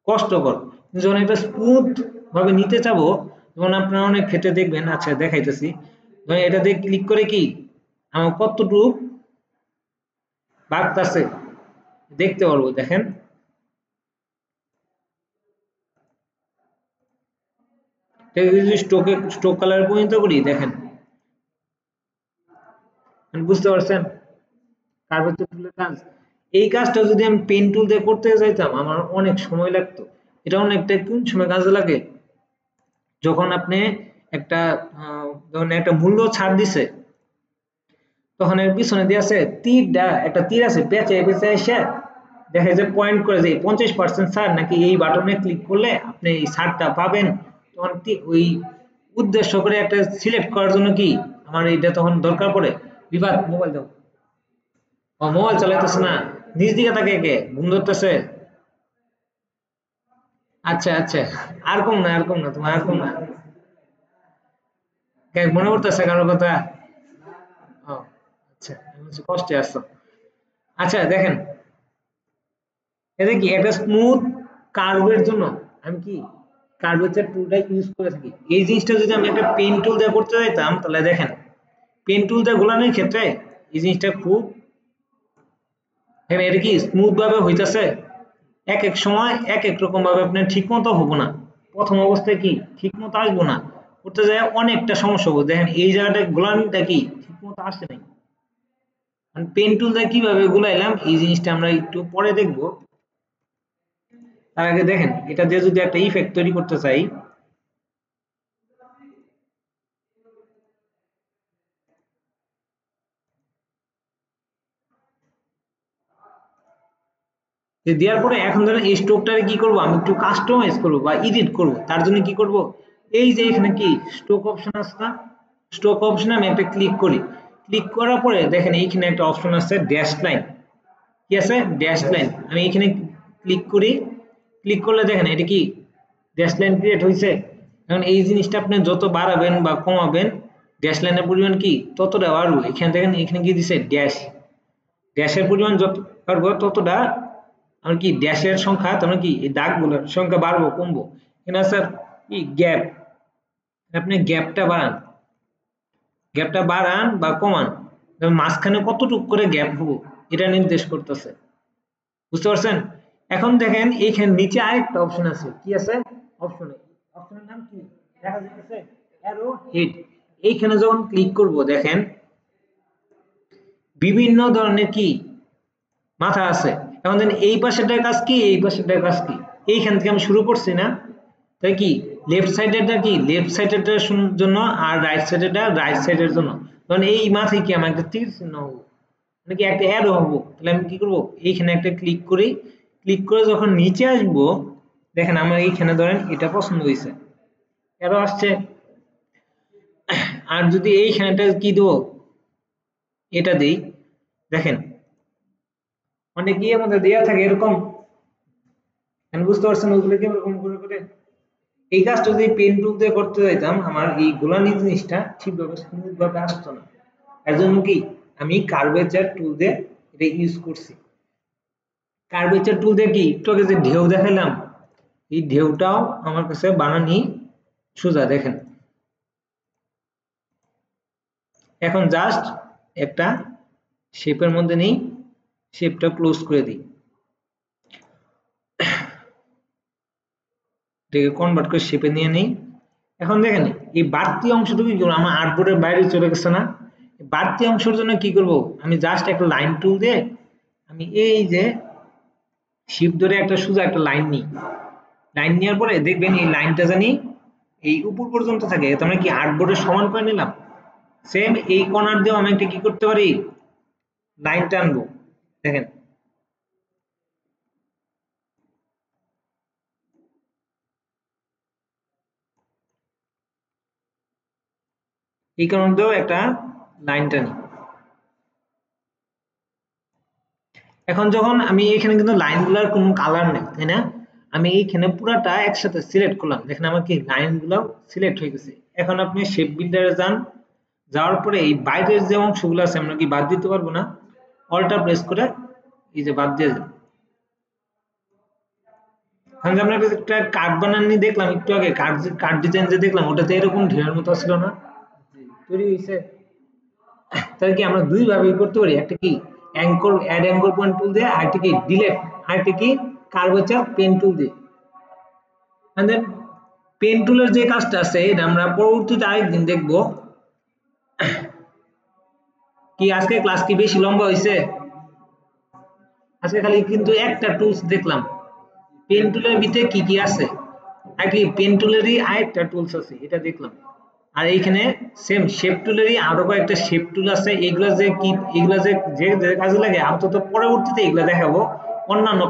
কষ্টকর। যখন এটা স্মুথ ভাবে নিতে চাবো, যেমন আপনারা অনেক ক্ষেত্রে দেখবেন, আচ্ছা দেখাইতেছি, ধরেন এটাতে ক্লিক করে কি আমার কতটুকু বাড়তাছে দেখতে পারবো। দেখেন স্ট্রোক কালার পরিণত করি, দেখেন বুঝতে পারছেন কার্ভেচার টুলের কাজ। এই কাজটা যদি আমি পেন টুল দিয়ে করতে চাইতাম আমার অনেক সময় লাগতো। এটা অনেকটা কোন সময় কাজে লাগে? যখন আপনি একটা ধরেন একটা মূল্য ছাড় দিছে, তখন এর পিছনে দিয়ে আছে একটা তীর আছে, পেঁচে পেঁচে এসে দেখা যায় পয়েন্ট করে যে 50% ছাড়, নাকি এই বাটনে ক্লিক করলে আপনি এই ছাড়টা পাবেন। তখন ওই উদ্দেশ্য করে একটা সিলেক্ট করার জন্য কি আমার এইটা তখন দরকার পড়ে। বিবাদ মোবাইল দাও, ও মোবাইল চালাইতেছে না, নিজ দিকে তাকে কে ঘুম ধরতেছে। আচ্ছা আচ্ছা, আর কম না তোমার, আর কম না, মনে পড়তেছে কারোর কথা? ও আচ্ছা, আমি বলছি কষ্টে আসছো। আচ্ছা দেখেন, এটা কি একটা স্মুথ কার্ভের জন্য আমি কি কার্ভেচার টুলটা ইউজ করে থাকি। এই জিনিসটা যদি আমি একটা পেন টুল দিয়ে করতে যাইতাম তাহলে দেখেন পেন টুল দিয়ে গোলানোর ক্ষেত্রে এই জিনিসটা খুব এটা কি স্মুথ ভাবে হইতাছে, এক এক সময় এক এক রকম ভাবে আপনার ঠিক মতো হবো না, প্রথম অবস্থায় কি ঠিক মতো আসবো না, করতে যায় অনেকটা সমস্যা হবে। দেখেন এই জায়গাটা গোলানটা কি ঠিক মতো আসছে নাই, পেন টুল দিয়ে কিভাবে গোলাইলাম এই জিনিসটা আমরা একটু পরে দেখবো। তার আগে দেখেন এটা দিয়ে যদি একটা ইফেক্ট তৈরি করতে চাই, দেওয়ার পরে এখন ধরেন এই স্ট্রোকটারে কি করব, আমি একটু কাস্টমাইজ করব বা এডিট করব। তার জন্য কি করব, এই যে এখানে কি স্ট্রোক অপশন আছে না, স্ট্রোক অপশনে আমি একটা ক্লিক করি। ক্লিক করার পরে দেখেন এইখানে একটা অপশন আছে ড্যাশ লাইন, কি আছে ড্যাশ লাইন। আমি এখানে ক্লিক করি, ক্লিক করলে দেখেন এটা কি ড্যাশ লাইন ক্রিয়েট হয়েছে। এখন এই জিনিসটা আপনি যত বাড়াবেন বা কমাবেন ড্যাশ লাইনের পরিমাণ কি ততটা বাড়বে। এখানে দেখেন এখানে কি দিছে ড্যাশ, ড্যাশের পরিমাণ যত বাড়বো ততটা আমার কি ড্যাশের সংখ্যা, তার কি এই দাগগুলোর সংখ্যা বাড়বো কমবো। এখানে স্যার কি গ্যাপ, আপনি গ্যাপটা বাড়ান বা কমান, মাঝখানে কতটুকু করে গ্যাপ হবো এটা নির্দেশ করতেছে, বুঝতে পারছেন। এখন দেখেন এইখানে নিচে আরেকটা অপশন আছে, কি আছে অপশনে, অপশনের নাম কি দেখা যাচ্ছে অ্যারো হেড। এইখানে যখন ক্লিক করব দেখেন বিভিন্ন ধরনের কি মাথা আছে। এখন দেখেন এই পাশেটার কাজ কি, এই পাশেটার কাজ কি, এইখান থেকে আমি শুরু করছি না, তাই কি লেফট সাইডেরটা কি লেফট সাইডেরটার জন্য আর রাইট সাইডেরটা রাইট সাইডের জন্য। কারণ এই মাথায় কি আমার একটা তীর চিহ্ন হবো নাকি একটা অ্যারো হবো, তাহলে আমি কি করব এইখানে একটা ক্লিক করি। ক্লিক করে যখন নিচে আসবো দেখেন আমার এইখানে ধরেন এটা পছন্দ হয়েছে, অ্যারো আসছে। আর যদি এইখানেটা কি দেবো এটা দেই, দেখেন অনেক ইয়ের মধ্যে দেওয়া থাকে এরকম, বুঝতে পারছেন ওইগুলো কি এরকম করে করে। এই কাজটা যদি পেন টুল দিয়ে করতে যাইতাম আমার এই গোলানি জিনিসটা ঠিকভাবে স্মুথ ভাবে আসতো না। এর জন্য কি আমি কার্ভেচার টুল দিয়ে এটা ইউজ করছি। কার্ভেচার টুল দিয়ে কি একটু আগে যে ঢেউ দেখালাম এই ঢেউটাও আমার কাছে বানানি সোজা। দেখেন এখন জাস্ট একটা শেপের মধ্যে নেই, শেপটা ক্লোজ করে দিই, এটাকে কনভার্ট করে শেপে নিয়ে নেই। এখন দেখেন এই বাড়তি অংশটুকু কি করবো, আমার আর্টবোর্ডের বাইরে চলে গেছে না, বাড়তি অংশের জন্য কি করব, আমি জাস্ট একটা লাইন টুল দিয়ে আমি এই যে শিপ ধরে একটা সোজা একটা লাইন নিই। লাইন নেওয়ার পরে দেখবেন এই লাইনটা জানি এই উপর পর্যন্ত থাকে, তার কি আর্টবোর্ডের সমান করে নিলাম। সেম এই কর্নার দিয়েও আমি একটা কি করতে পারি লাইন টানবো। দেখেন এই কর্নার দিয়েও একটা লাইন টানি। এখন যখন আমি এখানে কিন্তু লাইনগুলোর কোনো কালার নেই তাই না, আমি এইখানে পুরাটা একসাথে সিলেক্ট করলাম, দেখেন আমার কি লাইনগুলো সিলেক্ট হয়ে গেছে। এখন আপনি শেপ বিল্ডারে যান, যাওয়ার পরে এই বাইরের যে অংশগুলো আছে আমরা কি বাদ দিতে পারবো না, অল্টার প্রেস করে এই যে বাদ দিয়ে দেন। আমি আমরা একটা কার্ড বানানি দেখলাম একটু আগে, কার্ড ডিজাইন যে দেখলাম ওটাতে এরকম ঢেউয়ের মতো ছিল না, তৈরি হয়েছে। তাহলে কি আমরা দুই ভাবে করতে পারি, একটা কি anchor add anchor point tool দিয়ে, আরেকটা কি ডিলেট, আরেকটা কি কার্ভেচার পেন টুল দিয়ে। and then পেন টুলের যে কাজটা আছে এটা আমরা পরবর্তীতে আরেকদিন দেখবো। কি আজকে ক্লাস কি বেশি লম্বা হয়েছে, আজকে খালি কিন্তু একটা টুলস দেখলাম, পেন টুলের ভিতরে কি কি আছে আর কি পেন টুলেরই আরেকটা টুলস আছে এটা দেখলাম। আর এইখানে সেম শেপ টুলেরই আরো কয়েকটা শেপ টুল আছে, এইগুলা যে কি এগুলা যে যে যে কাজে লাগে আপাতত পরবর্তীতে এগুলা দেখাবো অন্যান্য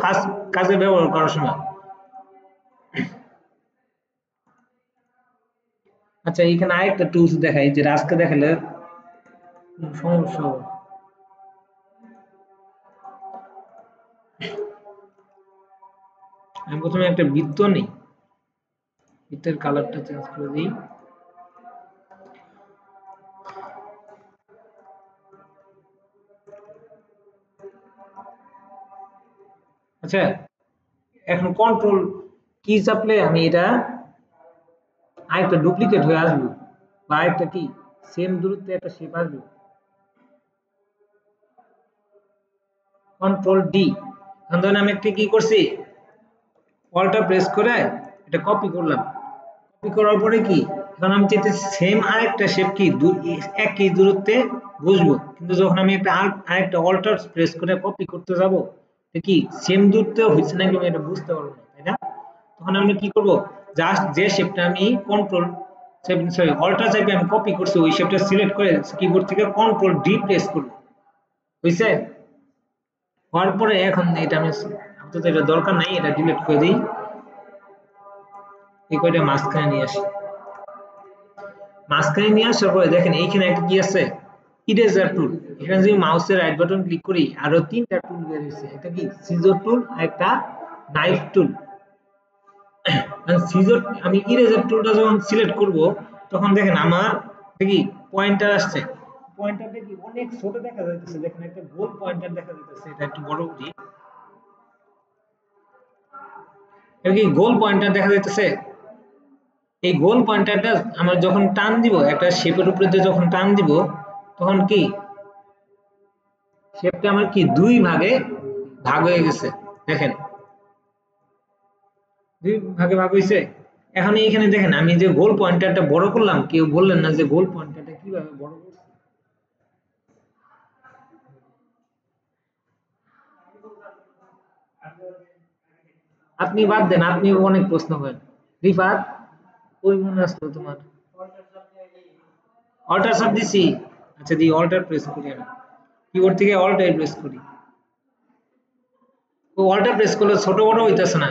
কাজে ব্যবহার করার সময়। আচ্ছা এইখানে আরেকটা টুলস দেখাই যেটা আজকে দেখালে সমস্যা হবে। আমি প্রথমে একটা বৃত্ত নেই, বৃত্তের কালারটা চেঞ্জ করে দিই। আচ্ছা এখন কন্ট্রোল কি চাপলে আমি এটা আরেকটা ডুপ্লিকেট হয়ে আসবো বা আরেকটা কি সেম দূরত্বে একটা শেপ আসবে। Control D. এখন ধরেন আমি একটা কি করছি, অল্টা প্রেস করে এটা কপি করলাম। কপি করার পরে কি এখন আমি চাইতেছি সেম আরেকটা শেপ কি একই দূরত্বে বসবো, কিন্তু যখন আমি একটা আরেকটা অল্টা প্রেস করে কপি করতে যাব কি সেম দূরত্বে হচ্ছে নাকি আমি এটা বুঝতে পারবো না, তাই না? তখন আমরা কি করব, জাস্ট যে শেপটা আমি কন্ট্রোল সরি অল্টা চাইবে আমি কপি করছি ওই শেপটা সিলেক্ট করে কিবোর্ড থেকে কন্ট্রোল ডি প্রেস করব, বুঝছে? হওয়ার পরে এখন এটা আমি আপাতত এটা দরকার নাই, এটা ডিলিট করে দিই। এই কয়টা মাঝখানে নিয়ে আসি। মাঝখানে নিয়ে আসার পরে দেখেন এইখানে একটা কি আছে, ইরেজার টুল। এখানে যদি মাউসের রাইট বাটন ক্লিক করি আরো তিনটা টুল বের হয়েছে, এটা কি সিজর টুল আর একটা নাইফ টুল। সিজর আমি ইরেজার টুলটা যখন সিলেক্ট করব তখন দেখেন আমার কি পয়েন্টার আসছে, পয়েন্টারটা কি অনেক ছোট দেখা যাচ্ছে, দেখেন একটা গোল পয়েন্টার দেখা যাচ্ছে, এটা একটু বড় করি, এটা কি গোল পয়েন্টার দেখা যাচ্ছে। এই গোল পয়েন্টারটা আমরা যখন টান দিব একটা শেপের উপরে দিয়ে যখন টান দিব তখন কি শেপটা আমার কি দুই ভাগে ভাগ হয়ে গেছে, দেখেন দুই ভাগে ভাগ হয়েছে। এখন এইখানে দেখেন আমি যে গোল পয়েন্টারটা বড় করলাম, কেউ বললেন না যে গোল পয়েন্টারটা কিভাবে বড় করছে। আপনি বাদ দেন, আপনি অনেক প্রশ্ন করেন। রিফাত ওই মনে আসলো তোমার অল্টার সব দিছি। আচ্ছা দি অল্টার প্রেস করি, আমি কিবোর্ড থেকে অল্টার প্রেস করি। ও অল্টার প্রেস করলে ছোট বড় হইতাছে না,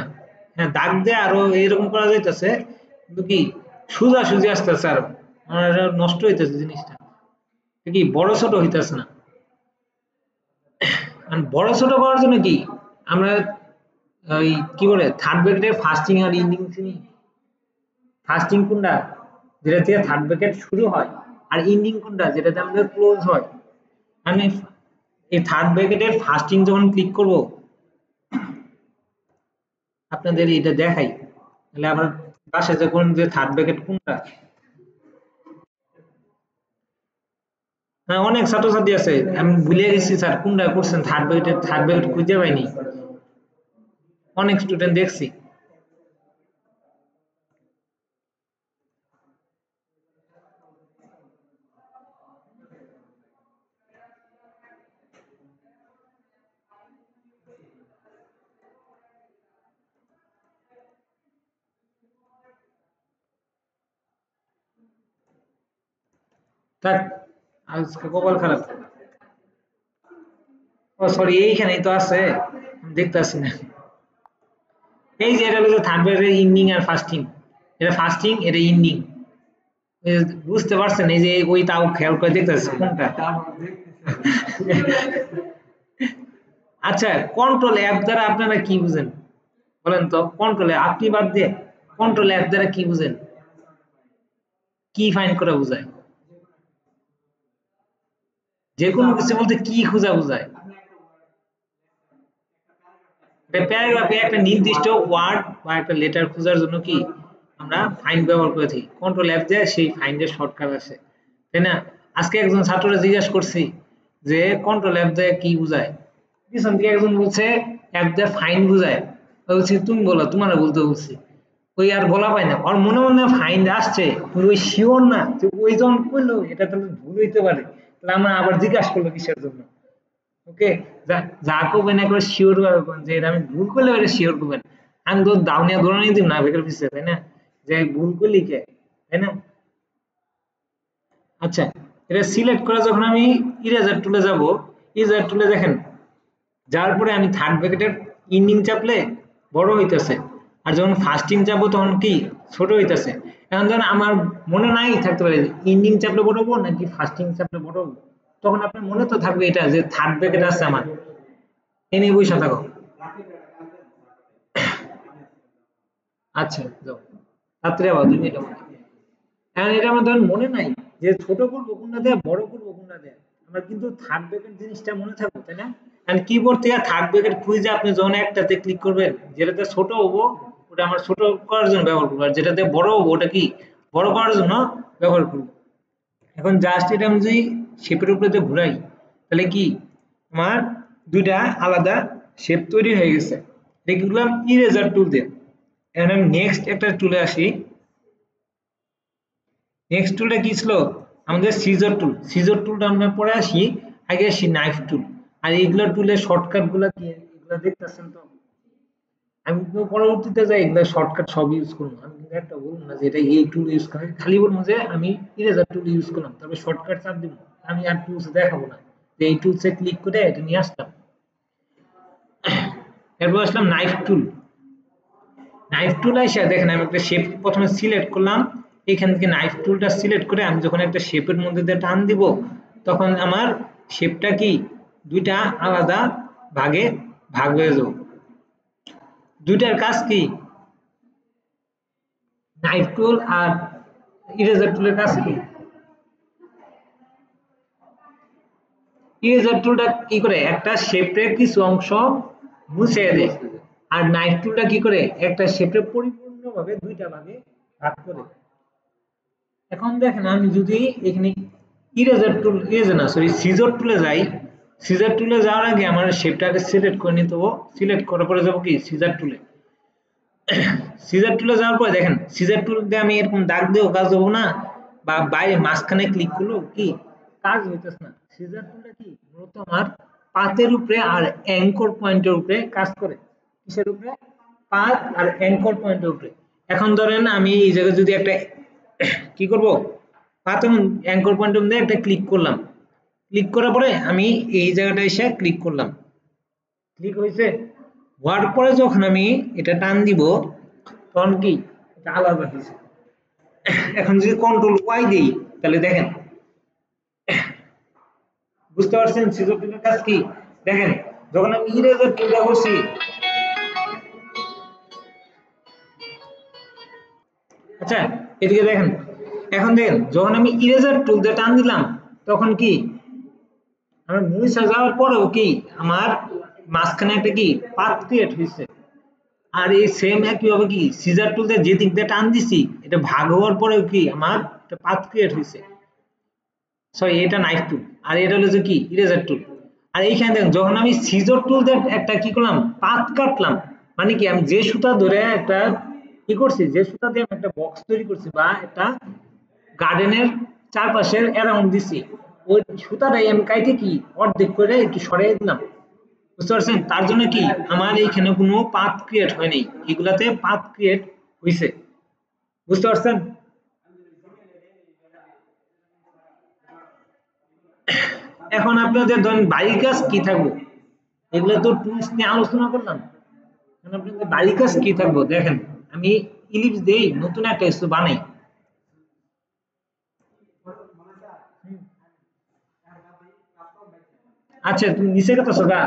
হ্যাঁ দাগ দিয়ে আরো এরকম করা যাইতাছে, কিন্তু কি সোজা সুজি আসতেছে, আর আমার এটা নষ্ট হইতেছে জিনিসটা, কি বড় ছোট হইতাছে না। আর বড় ছোট করার জন্য কি আমরা ওই কি বলে থার্ড ব্র্যাকেটের ফাস্টিং আর ইন্ডিং চিনি। ফাস্টিং কোনটা, যেটা থেকে থার্ড ব্র্যাকেট শুরু হয়, আর ইন্ডিং কোনটা যেটাতে আমাদের ক্লোজ হয়। আমি এই থার্ড ব্র্যাকেটের ফাস্টিং যখন ক্লিক করব আপনাদের এটা দেখাই, তাহলে আবার পাশে যখন যে থার্ড ব্র্যাকেট কোনটা। হ্যাঁ অনেক ছাত্রছাত্রী আছে, আমি ভুলে গেছি স্যার কোনটা করছেন, থার্ড ব্র্যাকেট খুঁজে পাইনি, অনেক স্টুডেন্ট দেখছি। থাক, আজকে কপাল খারাপ। ও সরি এইখানেই তো আছে, আমি দেখতেছি না। এই যে এটা হলো থার্ড ব্র্যাকেটের ইন্ডিং আর ফাস্টিং, এটা ফাস্টিং এটা ইন্ডিং, বুঝতে পারছেন? এই যে ওই তাও খেয়াল করে দেখতেছে কোনটা। আচ্ছা কন্ট্রোল অ্যাপ দ্বারা আপনারা কি বুঝেন বলেন তো? কন্ট্রোলে আপনি বাদ দিয়ে কন্ট্রোল অ্যাপ দ্বারা কি বুঝেন, কি ফাইন্ড করা বোঝায়? যে কোনো কিছু বলতে কি খোঁজা বোঝায়? প্যারাগ্রাফে একটা নির্দিষ্ট ওয়ার্ড বা একটা লেটার খোঁজার জন্য কি আমরা ফাইন্ড ব্যবহার করে থাকি, কন্ট্রোল অ্যাপ দিয়ে সেই ফাইন্ডের শর্টকাট আছে, তাই না? আজকে একজন ছাত্ররা জিজ্ঞাসা করছি যে কন্ট্রোল অ্যাপ দিয়ে কি বোঝায়, পিছন থেকে একজন বলছে অ্যাপ দিয়ে ফাইন্ড বোঝায়, বলছি তুমি বলো, তোমার বলতে বলছি। ওই আর বলা পায় না, ওর মনে মনে ফাইন্ড আসছে, কিন্তু ওই শিওর না যে ওই যখন করলো এটা তাহলে ভুল হইতে পারে, তাহলে আমরা আবার জিজ্ঞাসা করলো কিসের জন্য। ওকে, যা যা করবেন একবার শিওর ভাবে করবেন, যে এটা আমি ভুল করলে এটা শিওর করবেন। আমি তো দাউনিয়া দৌড়ানি দিব না বেকার পিছিয়ে, তাই না? যে ভুল করলি কে, তাই না? আচ্ছা এটা সিলেক্ট করে যখন আমি ইরেজার টুলে যাব, ইরেজার টুলে দেখেন যার পরে আমি থার্ড ব্র্যাকেটের ইন্ডিং চাপলে বড় হইতেছে, আর যখন ফাস্টিং চাপবো তখন কি ছোট হইতেছে। এখন ধরেন আমার মনে নাই থাকতে পারে ইন্ডিং চাপলে বড় হবো নাকি ফাস্টিং চাপলে বড় হবো, তখন আপনার মনে তো থাকবে এটা যে থার্ড ব্র্যাকেট আছে আমার, এ নিয়ে বসে থাকো। আচ্ছা যাও রাত্রে আবার 2 মিনিট আমার, এখন এটা আমার ধরেন মনে নাই যে ছোট করবো কোনটা দেয়া বড় করবো কোনটা দেয়া, আমার কিন্তু থার্ড ব্র্যাকেট জিনিসটা মনে থাকবে, তাই না? কারণ কিবোর্ড থেকে থার্ড ব্র্যাকেট খুঁজে আপনি যখন একটাতে ক্লিক করবেন যেটাতে ছোট হবো ওটা আমার ছোট করার জন্য ব্যবহার করব, আর যেটাতে বড় ওটা কি বড় করার জন্য ব্যবহার করব। এখন জাস্ট এটা আমি যদি শেপের উপরে ঘুরাই তাহলে কি আমার দুইটা আলাদা শেপ তৈরি হয়ে গেছে। দেখলাম ইরেজার টুল দিয়ে। এখন আমি নেক্সট একটা টুলে আসি। নেক্সট টুলটা কি ছিল আমাদের সিজার টুল। সিজার টুলটা আমরা পরে আসি, আগে আসি নাইফ টুল। আর এইগুলো টুলের শর্টকাট গুলা কি এগুলো দেখতেছেন তো, আমি তো পরবর্তীতে যাই এগুলো শর্টকাট সব ইউজ করবো। আমি কিন্তু একটা বলবো না যে এটা এই টুল ইউজ করে, খালি বলবো যে আমি ইরেজার টুল ইউজ করলাম, তবে শর্টকাট চাপ দিব। আমি আর টুলস দেখাবো না যে এই টুলসে ক্লিক করে এটা নিয়ে আসলাম। এরপর আসলাম নাইফ টুল। নাইফ টুল এসে দেখেন আমি একটা শেপ প্রথমে সিলেক্ট করলাম, এখান থেকে নাইফ টুলটা সিলেক্ট করে আমি যখন একটা শেপের মধ্যে দিয়ে টান দিব তখন আমার শেপটা কি দুইটা আলাদা ভাগে ভাগ হয়ে যাবে। দুইটার কাজ কি, নাইফ টুল আর ইরেজার টুলের কাজ কি, ইরেজার টুলটা কি করে একটা শেপের কিছু অংশ মুছে দেয়, আর নাইফ টুলটা কি করে একটা শেপের পরিপূর্ণভাবে দুইটা ভাগে ভাগ করে। এখন দেখেন আমি যদি এখানে ইরেজার টুল ইরেজার না সরি সিজার টুলে যাই, সিজার টুলে যাওয়ার আগে আমার শেপটাকে সিলেক্ট করে নিতে হবে। সিলেক্ট করার পরে যাবো কি সিজার টুলে। সিজার টুলে যাওয়ার পরে দেখেন সিজার টুল দিয়ে আমি এরকম দাগ দিয়েও কাজ হবো না, বা বাইরে মাঝখানে ক্লিক করলেও কি কাজ হইতেছে না। সিজার টুলটা কি মূলত আমার পাতের উপরে আর অ্যাঙ্কর পয়েন্টের উপরে কাজ করে। কিসের উপরে? পাত আর অ্যাঙ্কর পয়েন্টের উপরে। এখন ধরেন আমি এই জায়গায় যদি একটা কি করব, পাত এবং অ্যাঙ্কর পয়েন্টের মধ্যে একটা ক্লিক করলাম, ক্লিক করার পরে আমি এই জায়গাটা এসে ক্লিক করলাম, ক্লিক হয়েছে। হওয়ার পরে যখন আমি এটা টান দিব তখন কি এটা আলাদা হয়েছে। এখন যদি কন্ট্রোল ওয়াই দেই তাহলে দেখেন, বুঝতে পারছেন সিজার টুলের কাজ কি। দেখেন যখন আমি ইরেজার টুলটা করছি, আচ্ছা এদিকে দেখেন, এখন দেখেন যখন আমি ইরেজার টুল দিয়ে টান দিলাম তখন কি আমার মুছে যাওয়ার পরেও কি আমার মাঝখানে একটা কি পাথ ক্রিয়েট হয়েছে। আর এই সেম একই ভাবে কি সিজার টুল দিয়ে যে দিক দিয়ে টান দিছি এটা ভাগ হওয়ার পরেও কি আমার একটা পাথ ক্রিয়েট হয়েছে। সরি এটা নাইফ টুল, আর এটা হলো যে কি ইরেজার টুল। আর এইখানে দেখেন যখন আমি সিজার টুল দিয়ে একটা কি করলাম পাথ কাটলাম, মানে কি আমি যে সুতা ধরে একটা কি করছি, যে সুতা দিয়ে আমি একটা বক্স তৈরি করছি বা একটা গার্ডেনের চারপাশের অ্যারাউন্ড দিছি, ওই সুতাটাই আমি কাইটে কি অর্ধেক করে একটু সরিয়ে দিলাম। বুঝতে পারছেন? তার জন্য কি আমার এইখানে কোনো পাথ ক্রিয়েট হয়নি, এগুলাতে পাথ ক্রিয়েট হয়েছে। বুঝতে পারছেন? এখন আপনাদের ধরেন বাড়ির কাজ কি থাকবো, এগুলো তো টুলস নিয়ে আলোচনা করলাম। এখন আপনাদের বাড়ির কাজ কি থাকবো দেখেন, আমি ইলিপস দেই নতুন একটা কিছু বানাই। আচ্ছা তুমি নিচে কত সোগা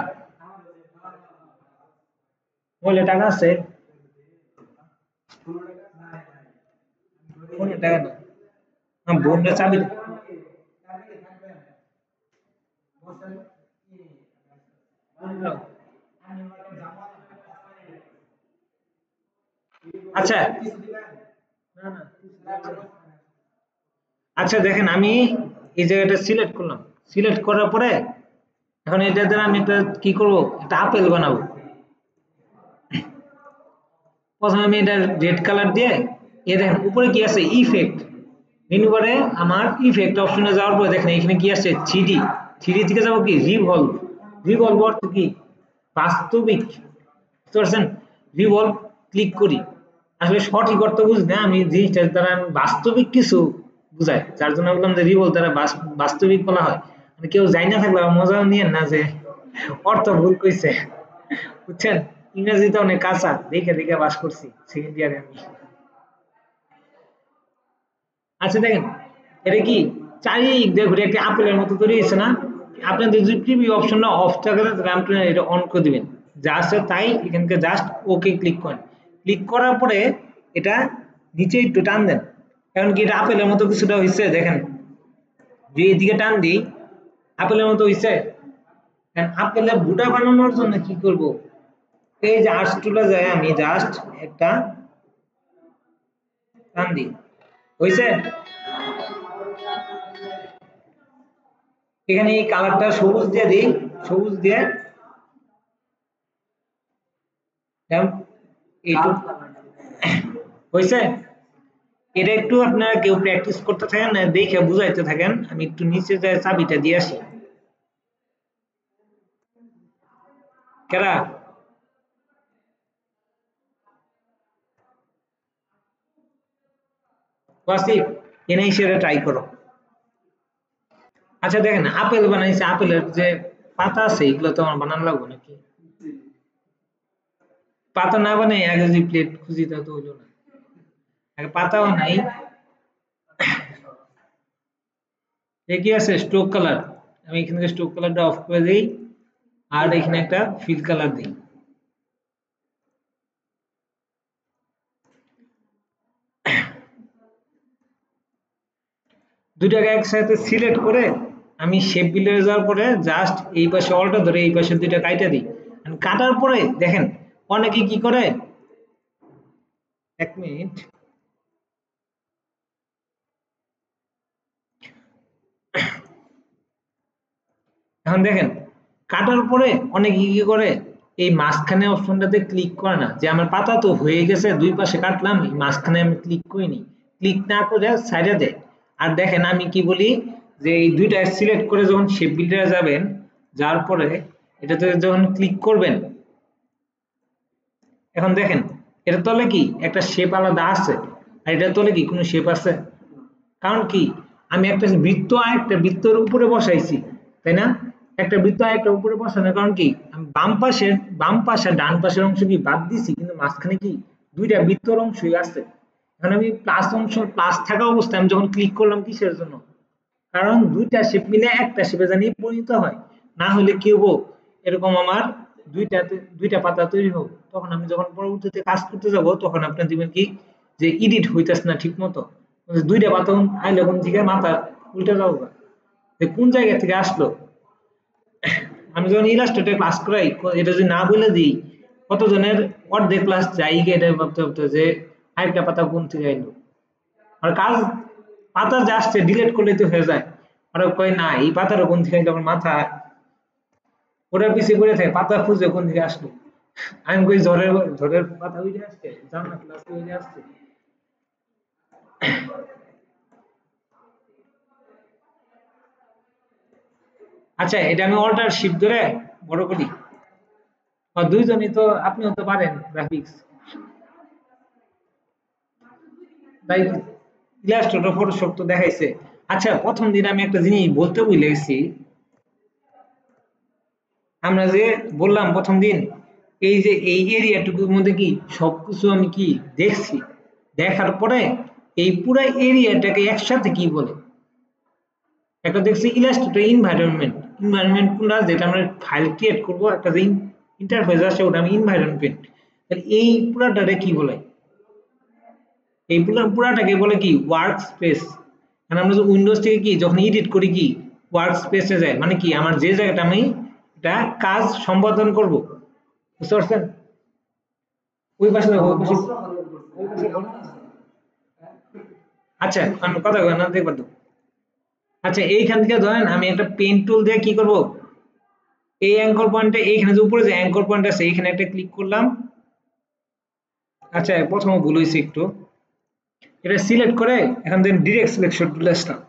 বলে টাকা আছে, ফোনে টাকা না, আমার বোনটা চাবি দে। আচ্ছা না না, আচ্ছা দেখেন আমি এই জায়গাটা সিলেক্ট করলাম, সিলেক্ট করার পরে এখন এটা দ্বারা আমি একটা কি করব, একটা আপেল বানাবো। প্রথমে আমি এটা রেড কালার দিয়ে, এ দেখেন উপরে কি আছে ইফেক্ট, মেনু বারে আমার ইফেক্ট অপশনে যাওয়ার পরে দেখেন এখানে কি আছে থ্রিডি, থ্রিডি থেকে যাবো কি রিভলভ। রিভলভ অর্থ কি বাস্তবিক। বুঝতে পারছেন? রিভলভ ক্লিক করি, আসলে সঠিক অর্থ বুঝি না আমি জিনিসটা দ্বারা আমি বাস্তবিক কিছু বুঝাই, যার জন্য বললাম যে রিভলভ দ্বারা বাস্তবিক বলা হয়। মানে কেউ যাই না থাকলে মজাও নিয়ে না যে অর্থ ভুল কইছে। বুঝছেন? ইংরেজিতে অনেক কাঁচা, দেখে দেখে পাস করছি সেকেন্ড ইয়ারে আমি। আচ্ছা দেখেন এটা কি চারিদিক দিয়ে ঘুরে একটা আপেলের মতো তৈরি হয়েছে না। আপনাদের যদি প্রিভিউ অপশনটা অফ থাকে তাহলে আপনি এটা অন করে দিবেন, যা আছে তাই এখানকে জাস্ট ওকে ক্লিক করেন। ক্লিক করার পরে এটা নিচে একটু টান দেন, কারণ কি এটা আপেলের মতো কিছুটা হয়েছে দেখেন, যদি এদিকে টান দিই আপেলের মতো হয়েছে। আপেলের বুটা বানানোর জন্য কি করব, এই যে আর্টস টুলে যায় আমি জাস্ট একটা টান দিই, হইছে? এখানে এই কালারটা সবুজ দিয়ে দিই, সবুজ দিয়ে এইটুকু হইছে। এটা একটু আপনারা কেউ প্র্যাকটিস করতে থাকেন, দেখে বুঝাইতে থাকেন। আমি একটু নিচে যায় চাবিটা দিয়ে আসি। কেরা ওয়াসিফ, এনে সেটা ট্রাই করো। আচ্ছা দেখেন, আপেল বানাইছে, আপেলের যে পাতা আছে এগুলো তো আমার বানানো লাগবে নাকি? পাতা না বানাই আগে যে প্লেট খুঁজি তা তো হইলো না, আগে পাতাও নাই। এ কি আছে স্ট্রোক কালার, আমি এখান থেকে স্ট্রোক কালারটা অফ করে দিই, আর এখানে একটা ফিল কালার দিই। দুইটাকে একসাথে সিলেক্ট করে আমি শেপ বিল্ডারে যাওয়ার পরে জাস্ট এই পাশে অলটা ধরে এই পাশে দুইটা কাইটা দিই। কাটার পরে দেখেন অনেকে কি করে, এক মিনিট, এখন দেখেন কাটার পরে অনেকে কি করে এই মাঝখানে অপশনটাতে ক্লিক করে না, যে আমার পাতা তো হয়ে গেছে দুই পাশে কাটলাম, এই মাঝখানে আমি ক্লিক করিনি, ক্লিক না করে সাইডে দেয়। আর দেখেন আমি কি বলি, যে এই দুইটা সিলেক্ট করে যখন শেপ বিল্ডারে যাবেন, যাওয়ার পরে এটাতে যখন ক্লিক করবেন, এখন দেখেন এটা তলে কি একটা শেপ আলাদা আছে, আর এটা তলে কি কোনো শেপ আছে? কারণ কি, আমি একটা বৃত্ত আর একটা বৃত্তের উপরে বসাইছি, তাই না? একটা বৃত্ত আর একটা উপরে বসানোর কারণ কি, আমি বাম পাশে ডান পাশের অংশ কি বাদ দিছি, কিন্তু মাঝখানে কি দুইটা বৃত্তর অংশই আছে। এখন আমি প্লাস অংশ প্লাস থাকা অবস্থায় আমি যখন ক্লিক করলাম কিসের জন্য, কারণ দুইটা শেপ মিলে একটা শেপে জানি পরিণত হয়। না হলে কি হবো, এরকম আমার দুইটা পাতা তৈরি হোক, তখন আমি যখন পরবর্তীতে কাজ করতে যাব তখন আপনার দিবেন কি, যে এডিট হইতেছে না ঠিক মতো, দুইটা পাতা আইলে কোন থেকে মাথা উল্টে যাবো, যে কোন জায়গা থেকে আসলো। আমি যখন ইলাস্ট্রেটর ক্লাস করাই, এটা যদি না বলে দিই, কতজনের অর্ধেক ক্লাস যাই গিয়ে এটা ভাবতে ভাবতে যে আরেকটা পাতা কোন থেকে আইলো, আর কাজ পাতা যে আসছে ডিলিট করলে তো হয়ে যায়। আর কয় না এই পাতাটা কোন থেকে আইলো, আমার মাথা ওটার পিছিয়ে পড়ে থাকে, পাতা খুঁজে কোন থেকে আসলো। আমি কই ঝড়ের ঝড়ের পাতা উঠে আসছে, জান্নাত ক্লাস উঠে আসছে। আচ্ছা এটা আমি অল্টার শিফট ধরে বড় করি, আর দুইজনই তো, আপনিও তো পারেন গ্রাফিক্স, তাই ইলাস্ট্রেটর ফটোশপ তো দেখাইছে। আচ্ছা প্রথম দিন আমি একটা জিনিস বলতে ভুলে গেছি, আমরা যে বললাম প্রথম দিন, এই যে এই এরিয়াটুকুর মধ্যে কি সবকিছু আমি কি দেখছি, দেখার পরে এই পুরো এরিয়াটাকে একসাথে কি বলে, একটা দেখছি ইলাস্ট্রেটর এনভায়রনমেন্ট, এনভায়রনমেন্ট কোনটা, যেটা আমরা ফাইল ক্রিয়েট করব একটা যে ইন্টারফেস আসে ওটা আমি এনভায়রনমেন্ট, তাহলে এই পুরাটারে কি বলে, এই পুরাটাকে বলে কি ওয়ার্ক স্পেস। মানে আমরা উইন্ডোজ থেকে কি যখন এডিট করি কি ওয়ার্ক স্পেসে যায়, মানে কি আমার যে জায়গাটা আমি এটা কাজ সম্পাদন করব, বুঝতে পারছেন? ওই পাশে দেখো, ওই পাশে, ওই পাশে দেখো। আচ্ছা আমি কথা কই না দেখবার তো। আচ্ছা এইখান থেকে ধরেন আমি একটা পেন টুল দিয়ে কি করব, এই অ্যাঙ্কর পয়েন্টে এইখানে যে উপরে যে অ্যাঙ্কর পয়েন্ট আছে এইখানে একটা ক্লিক করলাম। আচ্ছা প্রথমে ভুল হয়েছে একটু, এটা সিলেক্ট করে এখান থেকে ডিরেক্ট সিলেকশন টুলে আসলাম।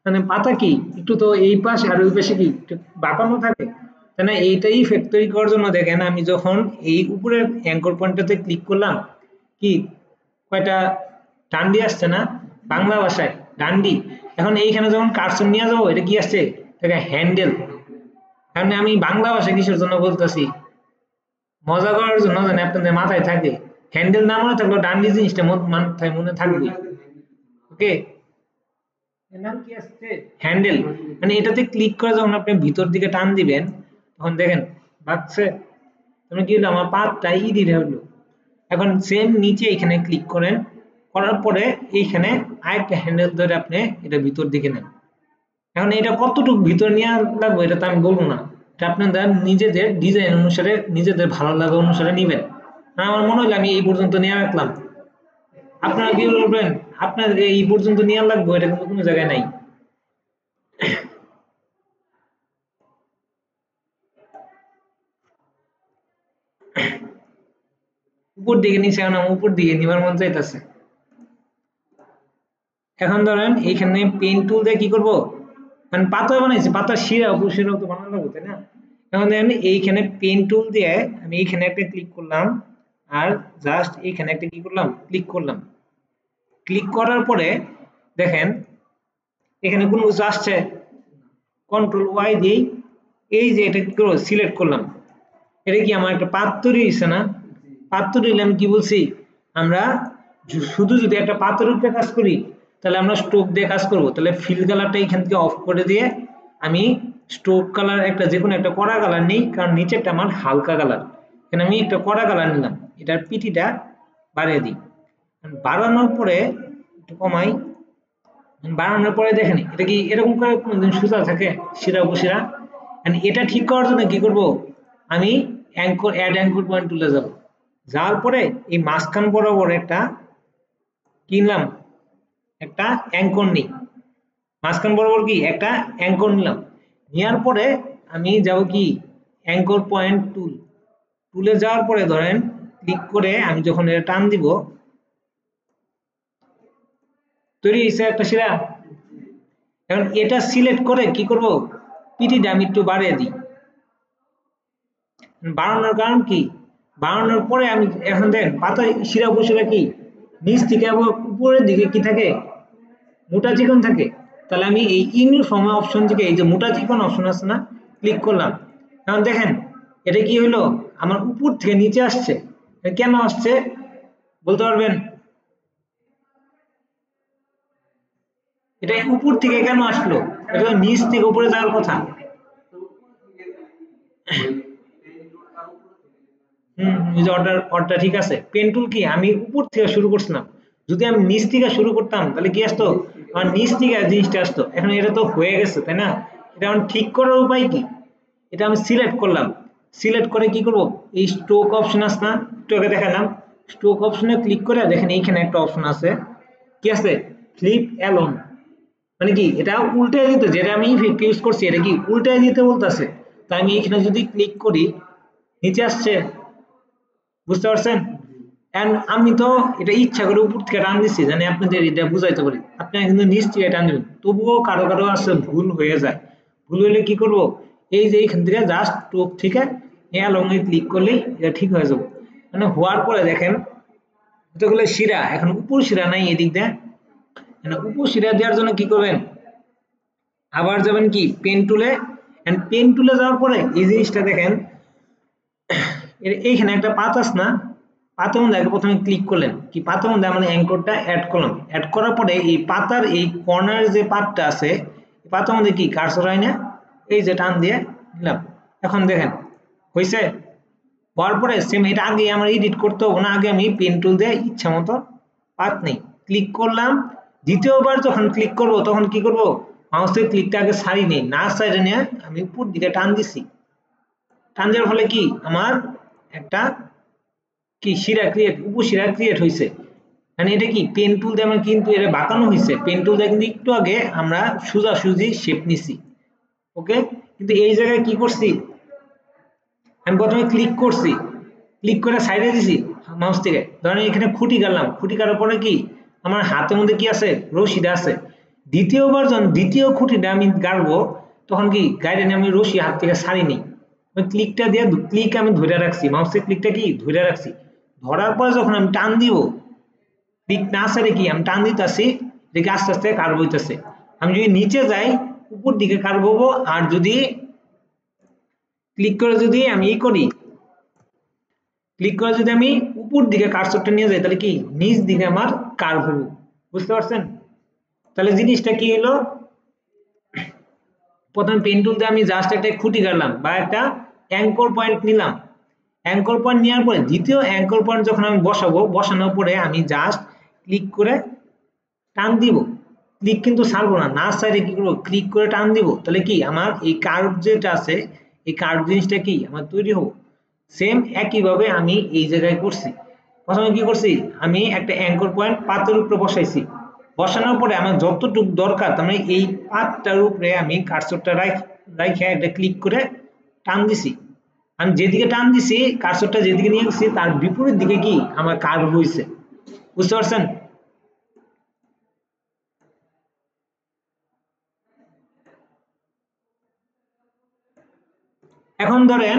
মানে পাতা কি একটু তো এই পাশে আর ওই পাশে কি একটু বাঁকানো থাকে, তাই না? এইটাই ইফেক্ট তৈরি করার জন্য দেখেন আমি যখন এই উপরের অ্যাঙ্কর পয়েন্টটাতে ক্লিক করলাম, কি কয়টা ডান্ডি আসছে না বাংলা ভাষায়, ডান্ডি। এখন এইখানে যখন কার্সর নিয়ে যাবো এটা কি আসছে, দেখেন হ্যান্ডেল। কারণ আমি বাংলা ভাষা কিসের জন্য বলতেছি, মজা করার জন্য, জানি আপনাদের মাথায় থাকে। হ্যান্ডেল না মনে থাকলেও ডান্ডি জিনিসটা মাথায় মনে থাকবে। ওকে, এর নাম কি আসছে হ্যান্ডেল। মানে এটাতে ক্লিক করে যখন আপনি ভিতর দিকে টান দিবেন তখন দেখেন বাড়ছে, তখন কি হলো আমার পাতটা ইডিট হলো। এখন সেম নিচে এখানে ক্লিক করেন, করার পরে এইখানে আরেকটা হ্যান্ডেল ধরে আপনি এটা ভিতর দিকে নেন। এখন এটা কতটুকু ভিতর নিয়ে লাগবে এটা তো আমি বলবো না, এটা আপনাদের নিজেদের ডিজাইন অনুসারে নিজেদের ভালো লাগা অনুসারে নিবেন। আমার মনে হলো আমি এই পর্যন্ত নিয়ে রাখলাম। আপনারা কি করবেন, আপনার এই পর্যন্ত নিয়ে লাগবে, এটা কিন্তু কোনো জায়গায় নাই। উপর দিকে নিচে আনা, উপর দিকে নিবার মন চাইতেছে। এখন ধরেন এইখানে পেন টুল দিয়ে কি করব, মানে পাতা বানাইছি, পাতার শিরা উপশিরাও তো বানানো লাগবে, তাই না? এখন দেখেন এইখানে পেন টুল দিয়ে আমি এইখানে একটা ক্লিক করলাম, আর জাস্ট এইখানে একটা কি করলাম, ক্লিক করলাম। ক্লিক করার পরে দেখেন এখানে কোনো কিছু আসছে, কন্ট্রোল ওয়াই দিয়ে এই যে এটা কি করবো, সিলেক্ট করলাম। এটা কি আমার একটা পাত তৈরি হয়েছে না? পাত তৈরি হলে আমি কি বলছি, আমরা শুধু যদি একটা পাতের উপরে কাজ করি তাহলে আমরা স্ট্রোক দিয়ে কাজ করব, তাহলে ফিল কালারটা এখান থেকে অফ করে দিয়ে আমি স্ট্রোক কালার একটা যে কোনো একটা কড়া কালার নেই, কারণ নিচেরটা আমার হালকা কালার, এখানে আমি একটা কড়া কালার নিলাম, এটার পিটিটা বাড়িয়ে দিই। বাড়ানোর পরে একটু কমাই, বানানোর পরে দেখেন এটা কি এরকম করে কোনদিন সোজা থাকে শিরা উপশিরা? এটা ঠিক করার জন্য কি করব, আমি অ্যাঙ্কর অ্যাড অ্যাঙ্কর পয়েন্ট তুলে যাব, যাওয়ার পরে এই মাঝখান বরাবর একটা কিনলাম, একটা অ্যাঙ্কর নিই, মাঝখান বরাবর কি একটা অ্যাঙ্কর নিলাম, নেওয়ার পরে আমি যাব কি অ্যাঙ্কর পয়েন্ট টুল, টুলে যাওয়ার পরে ধরেন ক্লিক করে আমি যখন এটা টান দিব, তৈরি হয়েছে একটা শিরা। এখন এটা সিলেক্ট করে কি করব, পিটিটা আমি একটু বাড়িয়ে দিই। বাড়ানোর কারণ কি, বাড়ানোর পরে আমি এখন দেখেন পাতা শিরা উপশিরা কি নিচ থেকে আবার উপরের দিকে কি থাকে, মোটা চিকন থাকে। তাহলে আমি এই ইউনিফর্ম অপশন থেকে এই যে মোটা চিকন অপশন আছে না, ক্লিক করলাম। এখন দেখেন এটা কি হলো, আমার উপর থেকে নিচে আসছে। কেন আসছে বলতে পারবেন? এটা উপর থেকে কেন আসলো, এটা নিচ থেকে উপরে যাওয়ার কথা। এই যে অর্ডার ঠিক আছে। পেন টুল কি আমি উপর থেকে শুরু করছিলাম, যদি আমি নিচ থেকে শুরু করতাম তাহলে কি আসতো, আমার নিচ থেকে জিনিসটা আসতো। এখন এটা তো হয়ে গেছে, তাই না? এটা এখন ঠিক করার উপায় কি, এটা আমি সিলেক্ট করলাম, সিলেক্ট করে কি করব, এই স্ট্রোক অপশন আছে না, স্ট্রোকে দেখালাম, স্ট্রোক অপশনে ক্লিক করে দেখেন এইখানে একটা অপশন আছে, কি আছে, ফ্লিপ অ্যালোন। মানে কি এটা উল্টায় দিতে, যেটা আমি ইফেক্ট ইউজ করছি এটা কি উল্টায় দিতে বলতেছে। তাই আমি এখানে যদি ক্লিক করি নিচে আসছে, বুঝতে পারছেন? এন্ড আমি তো এটা ইচ্ছা করে উপর থেকে টান দিচ্ছি জানি আপনাদের এটা বুঝাইতে পারি, আপনারা কিন্তু নিচ থেকে টান দিবেন, তবুও কারো কারো আসলে ভুল হয়ে যায়। ভুল হলে কি করব, এই যে এইখান থেকে জাস্ট টপ থেকে লং এ ক্লিক করলেই এটা ঠিক হয়ে যাবে। মানে হওয়ার পরে দেখেন এতগুলো শিরা, এখন উপর শিরা নাই এদিক দিয়ে, মানে উপর শিরা দেওয়ার জন্য কি করবেন, আবার যাবেন কি পেন টুলে, এন্ড পেন টুলে যাওয়ার পরে এই জিনিসটা দেখেন এইখানে একটা পাত আছে না, পাতার মধ্যে আগে প্রথমে ক্লিক করলেন, কি পাতার মধ্যে আমরা অ্যাঙ্করটা অ্যাড করলাম, অ্যাড করার পরে এই পাতার এই কর্নার যে পার্টটা আছে পাতার মধ্যে কি কার্সর হয় না, এই যে টান দিয়ে নিলাম। এখন দেখেন হয়েছে, হওয়ার পরে সেম এটা আগে আমরা এডিট করতে হবে না, আগে আমি পেন টুল দিয়ে ইচ্ছা মতো পাত নেই ক্লিক করলাম। দ্বিতীয়বার যখন ক্লিক করব তখন কি করব, মাউসের ক্লিকটা আগে ছাড়ি নেই, না সাইডে নিয়ে আমি উপর দিকে টান দিছি, টান দেওয়ার ফলে কি আমার একটা কি শিরা ক্রিয়েট, উপশিরা ক্রিয়েট হয়েছে। মানে এটা কি পেন টুল দিয়ে আমরা কিন্তু এটা বাঁকানো হয়েছে, পেন টুল দিয়ে কিন্তু একটু আগে আমরা সোজাসুজি শেপ নিছি, ওকে। কিন্তু এই জায়গায় কি করছি, আমি প্রথমে ক্লিক করছি, ক্লিক করে সাইডে দিছি মাউস থেকে, ধরেন এখানে খুঁটি কাটলাম, খুঁটি কাটার পরে কি আমার হাতের মধ্যে কি আছে, রশিটা আছে। দ্বিতীয়বার যখন দ্বিতীয় খুঁটিটা আমি গাড়বো তখন কি গাইডে আমি রশি হাত থেকে ছাড়ি নি, ওই ক্লিকটা দিয়ে ক্লিক আমি ধরে রাখছি, মাউসের ক্লিকটা কি ধরে রাখছি, ধরার পরে যখন আমি টান দিব, ক্লিক না ছাড়ে কি আমি টান দিতেছি, দেখি আস্তে আস্তে কার্ভ হইতেছে। আমি যদি নিচে যাই উপর দিকে কার্ভ হবো, আর যদি ক্লিক করে যদি আমি ই করি, ক্লিক করে যদি আমি উপর দিকে কার্সরটা নিয়ে যাই তাহলে কি নিচ দিকে আমার কার্ভ হলো, বুঝতে পারছেন? তাহলে জিনিসটা কি হলো, প্রথম পেন টুল দিয়ে আমি জাস্ট একটা খুঁটি কাটলাম বা একটা অ্যাঙ্কর পয়েন্ট নিলাম, অ্যাঙ্কর পয়েন্ট নেওয়ার পরে দ্বিতীয় অ্যাঙ্কর পয়েন্ট যখন আমি বসাবো, বসানোর পরে আমি জাস্ট ক্লিক করে টান দিব, ক্লিক কিন্তু ছাড়বো না, না সাইডে কি করবো ক্লিক করে টান দিব, তাহলে কি আমার এই কার্ভ যেটা আছে এই কার্ভ জিনিসটা কি আমার তৈরি হবো। সেম একইভাবে আমি এই জায়গায় করছি, প্রথমে কি করছি আমি একটা অ্যাঙ্কর পয়েন্ট পাতের উপরে বসাইছি, বসানোর পরে আমার যতটুকু দরকার তার মানে এই পাতটার উপরে আমি কার্সরটা রাইখে এটা ক্লিক করে টান দিছি। আমি যেদিকে টান দিছি কার্সরটা যেদিকে নিয়ে গেছি তার বিপরীত দিকে কি আমার কার্ভ হইছে, বুঝতে পারছেন? এখন ধরেন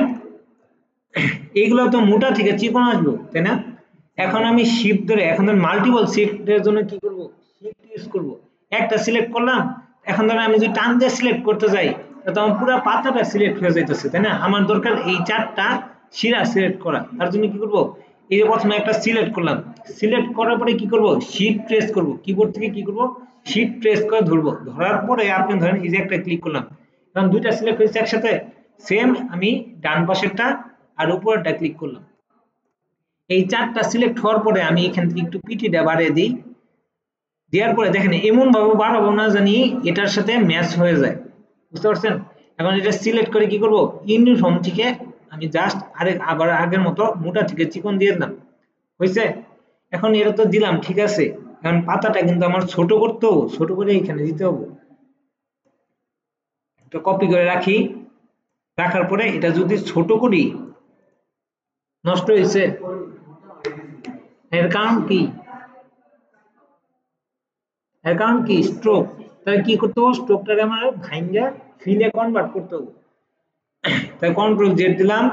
এইগুলো তো মোটা থেকে চিকন আসলো, তাই না? এখন আমি শিফট ধরে এখন ধর মাল্টিপল শিফটের জন্য কি করব, শিফট ইউজ করব। একটা সিলেক্ট করলাম, এখন ধরেন আমি যদি টান দিয়ে সিলেক্ট করতে যাই তাহলে আমার পুরো পাতাটা সিলেক্ট হয়ে যাইতেছে, তাই না? আমার দরকার এই চারটা শিরা সিলেক্ট করা, তার জন্য কি করব, এই যে প্রথমে একটা সিলেক্ট করলাম, সিলেক্ট করার পরে কি করব, শিফট প্রেস করব, কিবোর্ড থেকে কি করব, শিফট প্রেস করে ধরবো, ধরার পরে আপনি ধরেন এই যে একটা ক্লিক করলাম, এখন দুইটা সিলেক্ট হয়েছে একসাথে, সেম আমি ডান পাশেরটা আর উপরেরটা ক্লিক করলাম। এই চারটা সিলেক্ট হওয়ার পরে আমি এখান থেকে একটু পিটিটা বাড়িয়ে দিই, দেওয়ার পরে দেখেন এমন ভাবে বাড়াবো না জানি এটার সাথে ম্যাচ হয়ে যায়, বুঝতে পারছেন? এখন এটা সিলেক্ট করে কি করব, ইউনিফর্ম থেকে আমি জাস্ট আবার আগের মতো মোটা থেকে চিকন দিয়ে দিলাম, হয়েছে? এখন এটা তো দিলাম ঠিক আছে, এখন পাতাটা কিন্তু আমার ছোট করতে হবে, ছোট করে এখানে দিতে হবে, একটা কপি করে রাখি, রাখার পরে এটা যদি ছোট করি নষ্ট হয়েছে, এর কারণ কি, এর কারণ কি স্ট্রোক, তাহলে কি করতে হবে, স্ট্রোকটাকে আমার ভাঙ্গা ফিলে কনভার্ট করতে হবে, তাই কন্ট্রোল জেড দিলাম,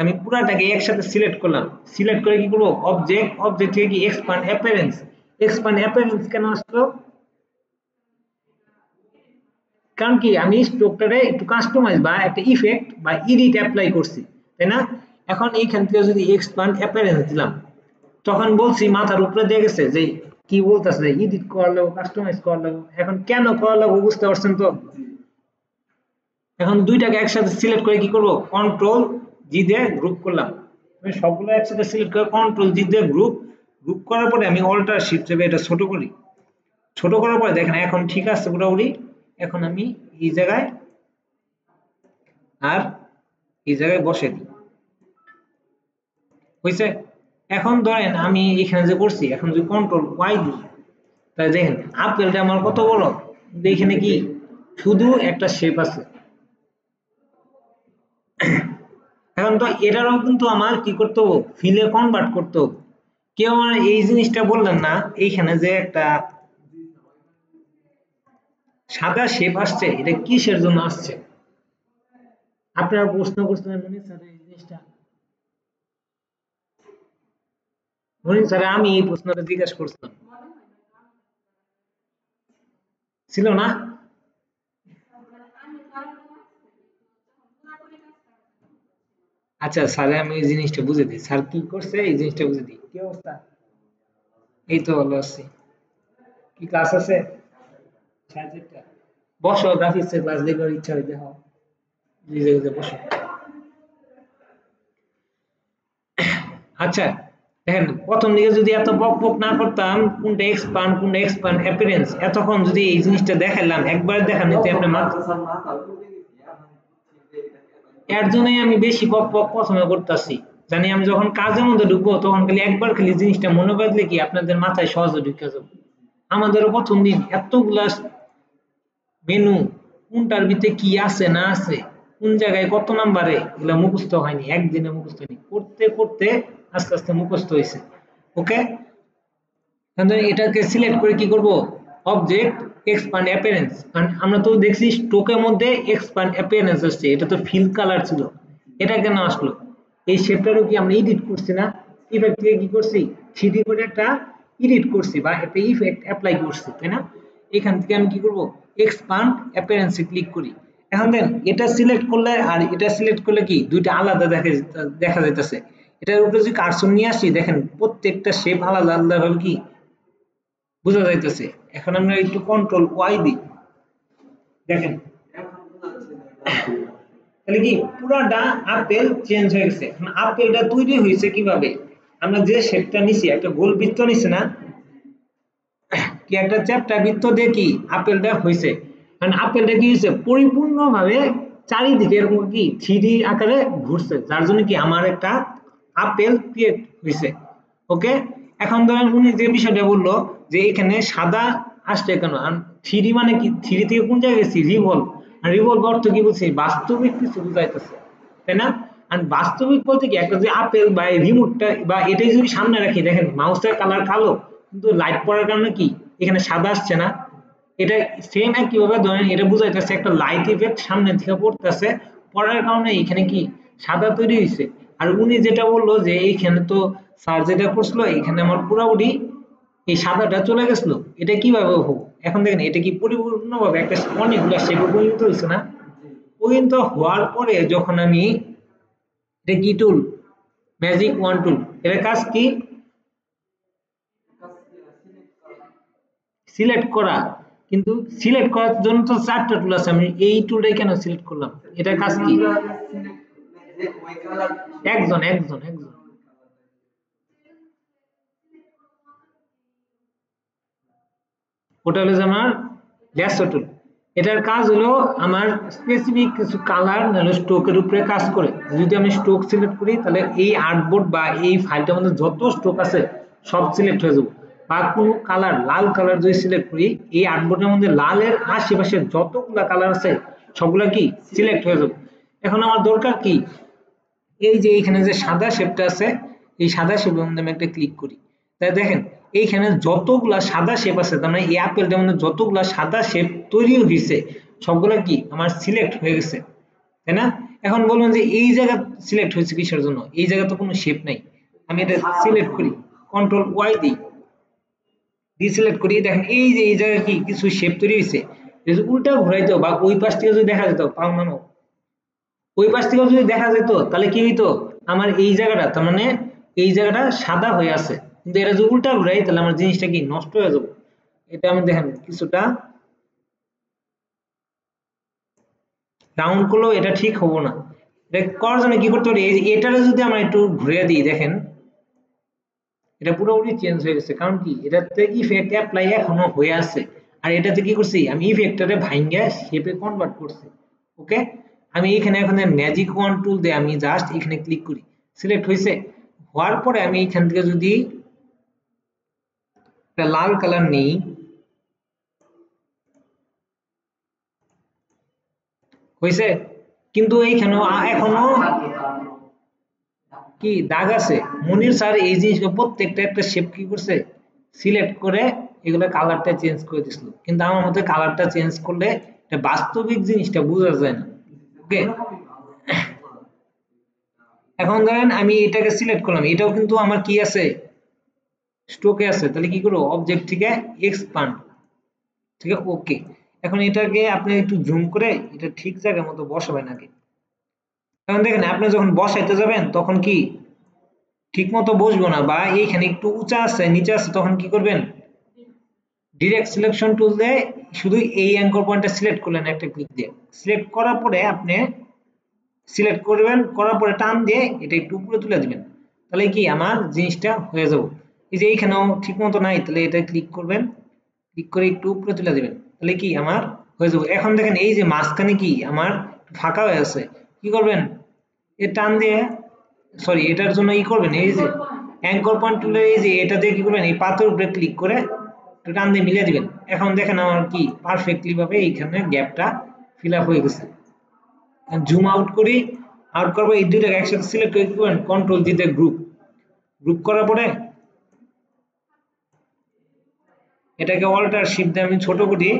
আমি পুরাটাকে একসাথে সিলেক্ট করলাম, সিলেক্ট করে কি করব, অবজেক্ট, অবজেক্ট থেকে কি এক্সপ্যান্ড অ্যাপিয়ারেন্স, এক্সপ্যান্ড অ্যাপিয়ারেন্স কেন আসলো, কারণ কি আমি স্ট্রোকটারে একটু কাস্টমাইজ বা একটা ইফেক্ট বা এডিট অ্যাপ্লাই করছি, তাই না? এখন এইখান থেকে যদি এক্সপ্যান্ড অ্যাপিয়ারেন্স দিলাম, তখন বলছি মাথার উপরে দিয়ে গেছে যে কি বলতেছে এডিট করা লাগবে, কাস্টমাইজ করা লাগবে, এখন কেন করা লাগবে বুঝতে পারছেন তো? এখন দুইটাকে একসাথে সিলেক্ট করে কি করব, কন্ট্রোল জি দিয়ে গ্রুপ করলাম, আমি সবগুলো একসাথে সিলেক্ট করে কন্ট্রোল জি দিয়ে গ্রুপ, গ্রুপ করার পরে আমি অল্টার শিফট চেপে এটা ছোট করি, ছোট করার পরে দেখেন এখন ঠিক আছে পুরোপুরি। এখন আমি এই জায়গায় আর এই জায়গায় বসে দিই, হয়েছে? এখন ধরেন আমি এখানে যে করছি, এখন যদি কন্ট্রোল ওয়াই দিই তাহলে দেখেন আপেলটা আমার কত বড়, কিন্তু এখানে কি শুধু একটা শেপ আছে। এখন তো এটারও কিন্তু আমার কি করতে হবে, ফিলে কনভার্ট করতে হবে। কেউ আমার এই জিনিসটা বললেন না, এইখানে যে একটা সাদা শেপ আসছে এটা কিসের জন্য আসছে, আপনারা প্রশ্ন করছেন মনে স্যার এই জিনিসটা, মনে স্যার আমি এই প্রশ্নটা জিজ্ঞাসা করছিলাম, ছিল না? আচ্ছা স্যার আমি এই জিনিসটা বুঝে দিই, স্যার কি করছে এই জিনিসটা বুঝে দিই। কি অবস্থা? এই তো ভালো আছি। কি ক্লাস আছে? সাড়ে চারটা। বসো, গ্রাফিক্সের ক্লাস দেখবার ইচ্ছা হইতে হয়, নিজে নিজে বসো। আচ্ছা দেখেন প্রথম দিকে যদি এত বক বক না করতাম কোনটা এক্সপান্ড অ্যাপিয়ারেন্স, এতক্ষণ যদি এই জিনিসটা দেখাইলাম একবার দেখান নিতে আপনি এর জন্যই আমি বেশি বক বক প্রথমে করতেছি, জানি আমি যখন কাজের মধ্যে ঢুকবো তখন খালি একবার খালি জিনিসটা মনে বাঁধলে কি আপনাদের মাথায় সহজে ঢুকে যাবে। আমাদেরও প্রথম দিন এতগুলা মেনু, কোনটার ভিতরে কি আছে না আছে, কোন জায়গায় কত নাম্বারে, এগুলো মুখস্থ হয়নি, একদিনে মুখস্থ হয়নি, করতে করতে আস্তে আস্তে মুখস্থ হয়েছে। ওকে, এটাকে সিলেক্ট করে কি করব, অবজেক্ট এক্সপ্যান্ড অ্যাপিয়ারেন্স, কারণ আমরা তো দেখছি স্ট্রোকের মধ্যে এক্সপ্যান্ড অ্যাপিয়ারেন্স আসছে, এটা তো ফিল কালার ছিল, এটা কেন আসলো? এই শেপটারও কি আমরা এডিট করছি না, ইফেক্ট থেকে কি করছি, থ্রিডি করে একটা এডিট করছি বা একটা ইফেক্ট অ্যাপ্লাই করছি, তাই না? এখান থেকে আমি কি করব, এক্সপ্যান্ড অ্যাপিয়ারেন্সে ক্লিক করি। এখন দেন এটা সিলেক্ট করলে আর এটা সিলেক্ট করলে কি দুইটা আলাদা দেখা যাইতেছে, এটার উপরে যদি কার্সর নিয়ে আসি দেখেন প্রত্যেকটা শেপ আলাদা আলাদা ভাবে কি বোঝা যাইতেছে। এখন আমরা একটু কন্ট্রোল ওয়াই দিই, দেখেন তাহলে কি পুরাটা আপেল চেঞ্জ হয়ে গেছে। এখন আপেলটা তৈরি হয়েছে কিভাবে, আমরা যে শেপটা নিছি একটা গোল বৃত্ত নিছি না, কি একটা চ্যাপ্টা বৃত্ত দিয়ে কি আপেলটা হয়েছে, কারণ আপেলটা কি হয়েছে পরিপূর্ণভাবে চারিদিকে এরকম কি থ্রি আকারে ঘুরছে, যার জন্য কি আমার একটা আপেল ক্রিয়েট হয়েছে। ওকে, এখন ধরেন উনি যে বিষয়টা বললো যে এখানে সাদা আসছে কেন, আর থ্রি মানে কি, থ্রি থেকে কোন জায়গায় গেছি, রিভলভ, আর রিভলভ অর্থ কি বলছি, বাস্তবিক কিছু বুঝাইতেছে, তাই না? আর বাস্তবিক বলতে কি, একটা যে আপেল বা রিমোটটা বা এটাই যদি সামনে রাখি, দেখেন মাউসের কালার কালো, কিন্তু লাইট পড়ার কারণে কি এখানে সাদা আসছে না? এটা সেম একইভাবে ধরেন এটা বুঝাইতেছে একটা লাইট ইফেক্ট সামনে থেকে পড়তেছে, পড়ার কারণে এখানে কি সাদা তৈরি হয়েছে। আর উনি যেটা বললো যে এইখানে তো স্যার যেটা করছিল এখানে আমার পুরোপুরি এই সাদাটা চলে গেছিল, এটা কিভাবে হবো? এখন দেখেন এটা কি পরিপূর্ণভাবে একটা অনেকগুলো শেপে পরিণত হয়েছে না? পরিণত হওয়ার পরে যখন আমি, এটা কি টুল, ম্যাজিক ওয়ান টুল, এর কাজ কি, সিলেক্ট করা। কিন্তু সিলেক্ট করার জন্য তো চারটা টুল আছে, আমি এই টুলটাই কেন সিলেক্ট করলাম, এটার কাজ কি, একজন একজন একজন ওটা হলো যে আমার ল্যাসো টুল। এটার কাজ হলো আমার স্পেসিফিক কিছু কালার নাহলে স্ট্রোকের উপরে কাজ করে। যদি আমি স্ট্রোক সিলেক্ট করি তাহলে এই আর্টবোর্ড বা এই ফাইলটার মধ্যে যত স্ট্রোক আছে সব সিলেক্ট হয়ে যাবে। বা কোনো কালার, লাল কালার যদি সিলেক্ট করি, এই আর্টবোর্ডের মধ্যে লালের আশেপাশে যতগুলা কালার আছে সবগুলা কি সিলেক্ট হয়ে যাবে। এখন আমার দরকার কি, এই যে এইখানে যে সাদা শেপটা আছে, এই সাদা শেপের মধ্যে আমি একটা ক্লিক করি, তাই দেখেন এইখানে যতগুলা সাদা শেপ আছে, তার মানে এই আপেলটার মধ্যে যতগুলা সাদা শেপ তৈরি হয়েছে সবগুলা কি আমার সিলেক্ট হয়ে গেছে, তাই না? এখন বলবেন যে এই জায়গা সিলেক্ট হয়েছে কিসের জন্য, এই জায়গা তো কোনো শেপ নাই। আমি এটা সিলেক্ট করি, কন্ট্রোল ওয়াই দিই, ডিসিলেক্ট করি, দেখেন এই যে এই জায়গায় কি কিছু শেপ তৈরি হয়েছে। যদি উল্টা ঘুরাইতো বা ওই পাশ থেকে যদি দেখা যেত, পাও নানো, ওই পাশ থেকে যদি দেখা যেত তাহলে কি হইতো, আমার এই জায়গাটা, তার মানে এই জায়গাটা সাদা হয়ে আছে, কিন্তু এটা যদি উল্টা ঘুরাই তাহলে আমার জিনিসটা কি নষ্ট হয়ে যাবে। এটা আমি দেখেন কিছুটা রাউন্ড করলেও এটা ঠিক হবো না। এটা করার জন্য কি করতে পারি, এই যে এটারে যদি আমরা একটু ঘুরিয়ে দিই, দেখেন এটা পুরোপুরি চেঞ্জ হয়ে গেছে, কারণ কি এটাতে ইফেক্ট অ্যাপ্লাই এখনো হয়ে আছে। আর এটাতে কি করছি, আমি ইফেক্টটারে ভাঙ্গা শেপে কনভার্ট করছি। ওকে, আমি এখানে এখন ম্যাজিক ওয়ান টুল দিয়ে আমি জাস্ট এখানে ক্লিক করি, সিলেক্ট হয়েছে। হওয়ার পরে আমি এখান থেকে যদি একটা লাল কালার নেই, হয়েছে, কিন্তু এইখানে এখনো কি দাগ আছে। মনির স্যার এই জিনিসগুলো প্রত্যেকটা একটা শেপ কি করছে, সিলেক্ট করে এগুলো কালারটা চেঞ্জ করে দিছিল, কিন্তু আমার মতে কালারটা চেঞ্জ করলে এটা বাস্তবিক জিনিসটা বোঝা যায় না। ওকে, এখন ধরেন আমি এটাকে সিলেক্ট করলাম, এটাও কিন্তু আমার কি আছে, স্ট্রোকে আছে, তাহলে কি করবো, অবজেক্ট থেকে এক্সপান্ড, ঠিক আছে, ওকে। এখন এটাকে আপনি একটু জুম করে এটা ঠিক জায়গার মতো বসাবেন আগে। এখন দেখেন আপনি যখন বসাইতে যাবেন তখন কি ঠিক মতো বসবো না, বা এইখানে একটু উঁচা আছে নিচে আছে, তখন কি করবেন, ডিরেক্ট সিলেকশন টুল দিয়ে শুধু এই অ্যাঙ্কর পয়েন্টটা সিলেক্ট করলেন একটা ক্লিক দিয়ে, সিলেক্ট করার পরে আপনি সিলেক্ট করবেন, করার পরে টান দিয়ে এটা একটু উপরে তুলে দিবেন, তাহলে কি আমার জিনিসটা হয়ে যাবে। এই যে এইখানেও ঠিক মতো নাই, তাহলে এটা ক্লিক করবেন, ক্লিক করে একটু উপরে তুলে দিবেন, তাহলে কি আমার হয়ে যাবে। এখন দেখেন এই যে মাঝখানে কি আমার ফাঁকা হয়ে আছে, কি করবেন, এ টান দিয়ে, সরি এটার জন্য ই করবেন, এই যে অ্যাঙ্কর পয়েন্ট টুলের এই যে এটা দিয়ে কি করবেন, এই পাথরের উপরে ক্লিক করে একটু টান দিয়ে মিলিয়ে দিবেন। এখন দেখেন আমার কি পারফেক্টলি ভাবে এইখানে গ্যাপটা ফিল আপ হয়ে গেছে। জুম আউট করি, আউট করবো, এই দুইটাকে একসাথে সিলেক্ট করে দিবেন, কন্ট্রোল দিতে গ্রুপ, গ্রুপ করার পরে এটাকে অল্টার শিফট দিয়ে আমি ছোট করি,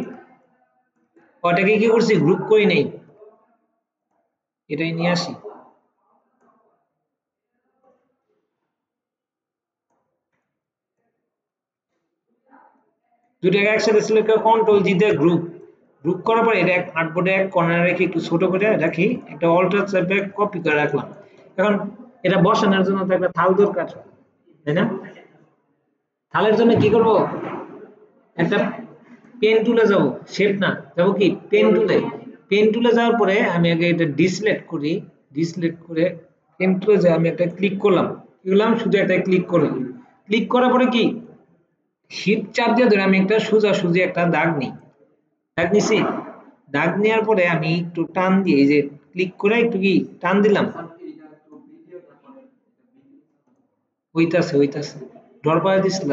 ওটাকে কি করছি, গ্রুপ করি নেই, এটাই নিয়ে আসি। দুইটাকে একসাথে সিলেক্ট করে কন্ট্রোল জি দিয়ে গ্রুপ, গ্রুপ করার পরে এটা আর্টবোর্ডে এক কর্নারে রেখে একটু ছোট করে রাখি, একটা অল্টার চেপে কপি করে রাখলাম। এখন এটা বসানোর জন্য তো একটা থাল দরকার, তাই না? থালের জন্য কি করব, একটা পেন টুলে যাব, শেপ না, যাব কি পেন টুলে। পেন টুলে যাওয়ার পরে আমি আগে এটা ডিসলেক্ট করি, ডিসলেক্ট করে পেন টুলে যাই, আমি একটা ক্লিক করলাম, কি করলাম, শুধু একটা ক্লিক করলাম, ক্লিক করার পরে কি শিফট চাপ দিয়ে ধরে আমি একটা সোজাসুজি একটা দাগ নিই, দাগ নিছি, দাগ নেওয়ার পরে আমি একটু টান দিয়ে এই যে ক্লিক করে একটু কি টান দিলাম, হইতাছে ডর পাওয়া দিছিল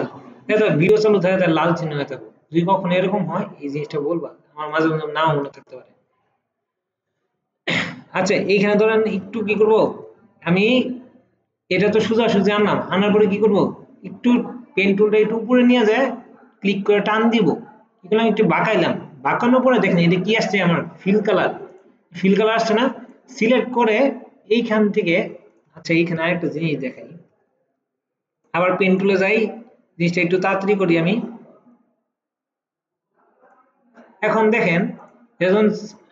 এটা ভিডিও চালু থাকে তার লাল চিহ্ন হয়ে থাকবে যদি কখনো এরকম হয় এই জিনিসটা বলবা আমার মাঝে মাঝে নাও মনে থাকতে পারে আচ্ছা এইখানে ধরেন একটু কি করব আমি এটা তো সোজাসুজি আনলাম আনার পরে কি করব একটু পেন টুলটা একটু উপরে নিয়ে যায় ক্লিক করে টান দিব কি করলাম একটু বাঁকাইলাম বাঁকানোর পরে দেখেন এটা কি আসছে আমার ফিল কালার আসছে না সিলেক্ট করে এইখান থেকে আচ্ছা এইখানে আরেকটা জিনিস দেখাই আবার পেন টুলে যাই জিনিসটা একটু তাড়াতাড়ি করি আমি এখন দেখেন যখন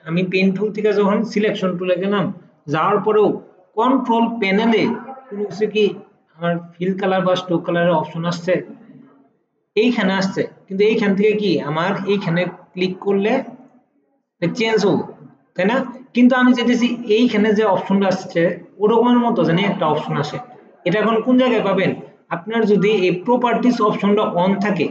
আমি পেন টুল থেকে যখন সিলেকশন টুলে গেলাম যাওয়ার পরেও কন্ট্রোল প্যানেলে কোনো কিছু কি আমার ফিল কালার বা স্ট্রোক কালারের অপশন আসছে এইখানে আসছে কিন্তু এইখান থেকে কি আমার এইখানে ক্লিক করলে চেঞ্জ হবো তাই না কিন্তু আমি চাইতেছি এইখানে যে অপশনটা আসছে ওরকমের মতো জানি একটা অপশন আসে এটা এখন কোন জায়গায় পাবেন আপনার যদি এই প্রপার্টিস অপশনটা অন থাকে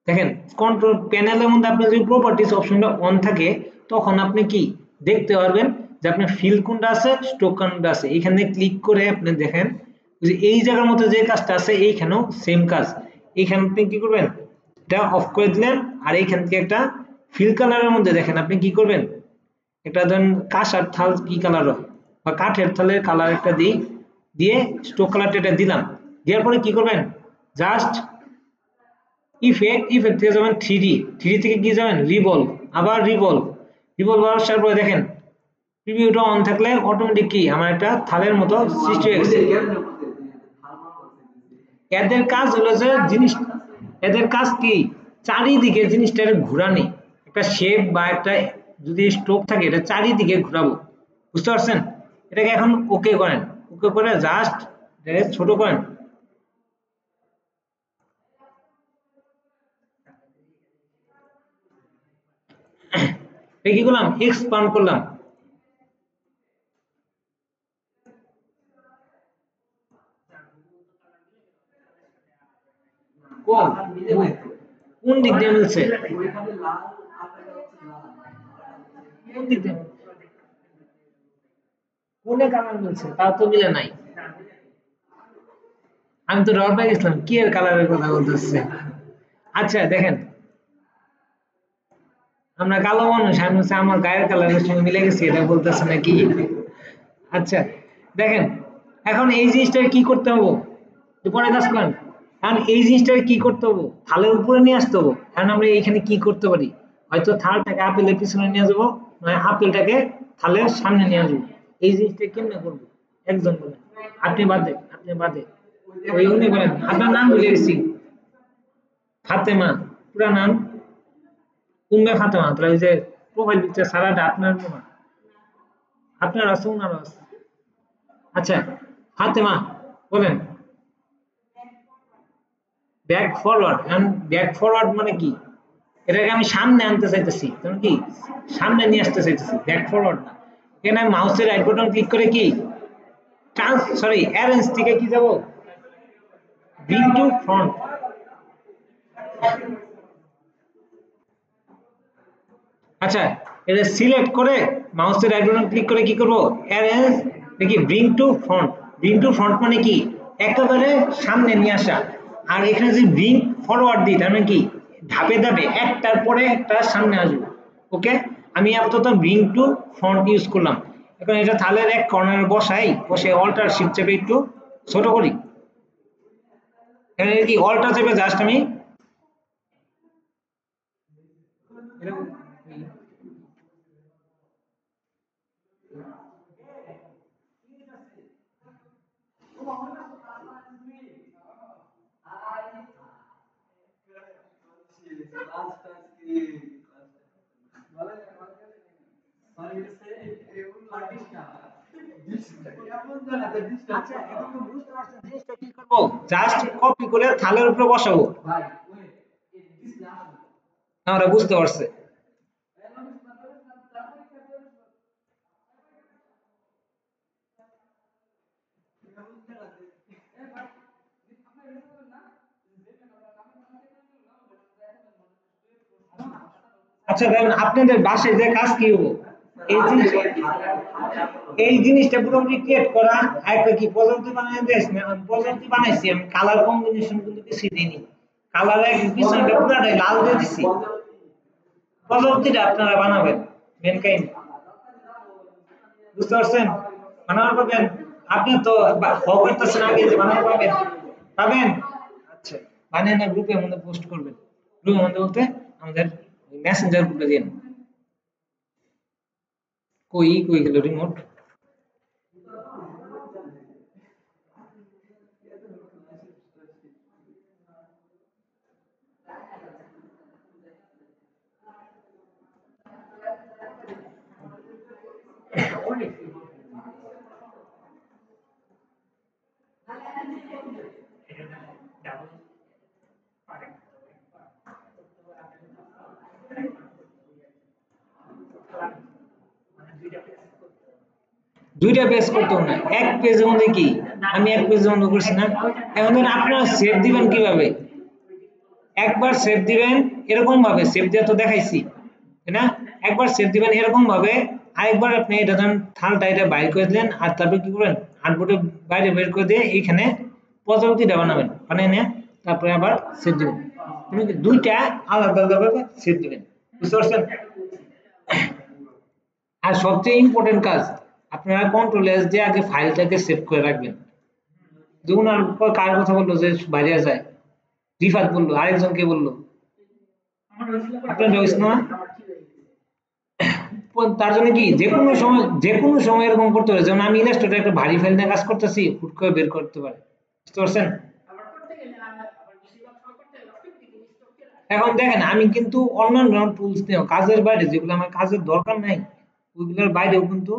দেখেন কন্ট্রোল প্যানেলের মধ্যে আপনার যদি প্রপার্টিস অপশনটা অন থাকে তখন আপনি কি দেখতে পারবেন যে আপনার ফিল কোনটা আছে স্ট্রোক কোনটা আছে এইখানে ক্লিক করে আপনি দেখেন যে এই জায়গার মধ্যে যে কাজটা আছে এইখানেও সেম কাজ এইখানে আপনি কি করবেন এটা অফ করে দিলেন আর এইখান থেকে একটা ফিল কালারের মধ্যে দেখেন আপনি কি করবেন একটা ধরেন কাঁসার থাল কি কালার হয় বা কাঠের থালের কালার একটা দিই দিয়ে স্ট্রোক কালারটা এটা দিলাম দেওয়ার পরে কি করবেন জাস্ট ইফেক্ট থেকে যাবেন 3D থেকে কি যাবেন রিভলভ আবার রিভলভ আসার পরে দেখেন প্রিভিউটা অন থাকলে অটোমেটিক কি আমার একটা থালের মতো সৃষ্টি হয়ে গেছে এদের কাজ হলো যে জিনিস এদের কাজ কি চারিদিকে জিনিসটা ঘোরানি একটা শেপ বা একটা যদি স্ট্রোক থাকে এটা চারিদিকে ঘোরাবো বুঝতে পারছেন এটাকে এখন ওকে করেন ওকে করে জাস্ট ছোট করেন কি করলাম এক্সপান্ড করলাম কোন দিক দিয়ে মিলছে কোন দিক দিয়ে কোনে কালার মিলছে তাও তো মিলে নাই আমি তো ডর পেয়ে গেছিলাম কি এর কালারের কথা বলতেছে আচ্ছা দেখেন আমরা কালো মানুষ আমি হচ্ছে আমার গায়ের কালারের সঙ্গে মিলে গেছি এটা বলতেছে নাকি আচ্ছা দেখেন এখন এই জিনিসটা কি করতে হবে পরে কাজ করেন এখন এই জিনিসটা কি করতে হবে থালের উপরে নিয়ে আসতে হবে এখন আমরা এইখানে কি করতে পারি হয়তো থালটাকে আপেলের পিছনে নিয়ে যাবো নয় আপেলটাকে থালের সামনে নিয়ে আসবো এই জিনিসটা কেমনে করবো একজন বলেন আপনি বাদে ওই উনি বলেন আপনার নাম ভুলে গেছি ফাতেমা পুরা নাম উম্মে ফাতেমা তাহলে ওই যে প্রোফাইল পিকচার সারাটা আপনার না আপনার আছে ওনার আছে আচ্ছা ফাতেমা বলেন back forward and back forward মানে কি এটাকে আমি সামনে আনতে চাইতেছি কারণ কি সামনে নিয়ে আসতে চাইতেছি ব্যাক ফরওয়ার্ড না এখানে মাউসের রাইট বাটন ক্লিক করে কি অ্যারেঞ্জ থেকে কি যাব ব্রিং টু ফ্রন্ট আচ্ছা এটা সিলেক্ট করে মাউসের রাইট বাটন ক্লিক করে কি করব অ্যারেঞ্জ দেখি ব্রিং টু ফ্রন্ট মানে কি একেবারে সামনে নিয়ে আসা আর এখানে যদি ব্রিং ফরওয়ার্ড দিই তার মানে কি ধাপে ধাপে একটার পরে একটা সামনে আসবে ওকে আমি আপাতত ব্রিং টু ফ্রন্ট ইউজ করলাম এখন এটা থালের এক কর্নারে বসে অল্টার শিফট চেপে একটু ছোট করি এখানে কি অল্টার চেপে জাস্ট আমি জাস্ট কপি করে থালের উপরে বসাবো আমরা বুঝতে পারছি আচ্ছা দেখেন আপনাদের বাসায় যে কাজ কি হবো এই জিনিস এই জিনিসটা পুরোপুরি ক্রিয়েট করা আর একটা কি পদ্ধতি বানাই দিয়েছি না পদ্ধতি বানাইছি আমি কালার কম্বিনেশন কিন্তু কিছু দিইনি কালারের পিছনটা পুরাটাই লাল দিয়ে দিছি পদ্ধতিটা আপনারা বানাবেন মেন কাহিনী বুঝতে পারছেন বানানো পাবেন আপনি তো করতেছেন আগে যে বানানো পাবেন পাবেন আচ্ছা বানিয়ে না গ্রুপের মধ্যে পোস্ট করবেন গ্রুপের মধ্যে বলতে আমাদের মেসেঞ্জার গ্রুপে দিন কই কই গেল রিমোট দুইটা পেজ করতে না এক পেজের মধ্যে কি আমি এক পেজের মধ্যে করছি না এখন ধরুন আপনারা সেভ দিবেন কিভাবে একবার সেভ দিবেন এরকম ভাবে সেভ দিয়ে তো দেখাইছি তাই না একবার সেভ দিবেন এরকম ভাবে আরেকবার আপনি এটা ধরুন থালটা এটা বাইর করে দিলেন আর তারপর কি করবেন আউটপুটে বাইরে বের করে দিয়ে এইখানে পদ্ধতিটা বানাবেন বানিয়ে নিয়ে তারপরে আবার সেভ দিবেন তুমি দুইটা আলাদা আলাদা ভাবে সেভ দিবেন বুঝতে পারছেন আর সবচেয়ে ইম্পর্টেন্ট কাজ আপনারা কন্ট্রোল এস দিয়ে আগে ফাইলটাকে সেভ করে রাখবেন যেমন আর কার কথা বললো যে বাইরে যায় রিফাত বললো আরেকজনকে বললো আপনার ব্যবস্থা না তার জন্য কি যে কোনো সময় এরকম করতে পারে যেমন আমি ইলাস্ট্রেটর একটা ভারী ফাইল নিয়ে কাজ করতেছি হুট করে বের করতে পারে বুঝতে পারছেন এখন দেখেন আমি কিন্তু অন্যান্য টুলস নিয়ে কাজের বাইরে যেগুলো আমার কাজের দরকার নাই ওইগুলোর বাইরেও কিন্তু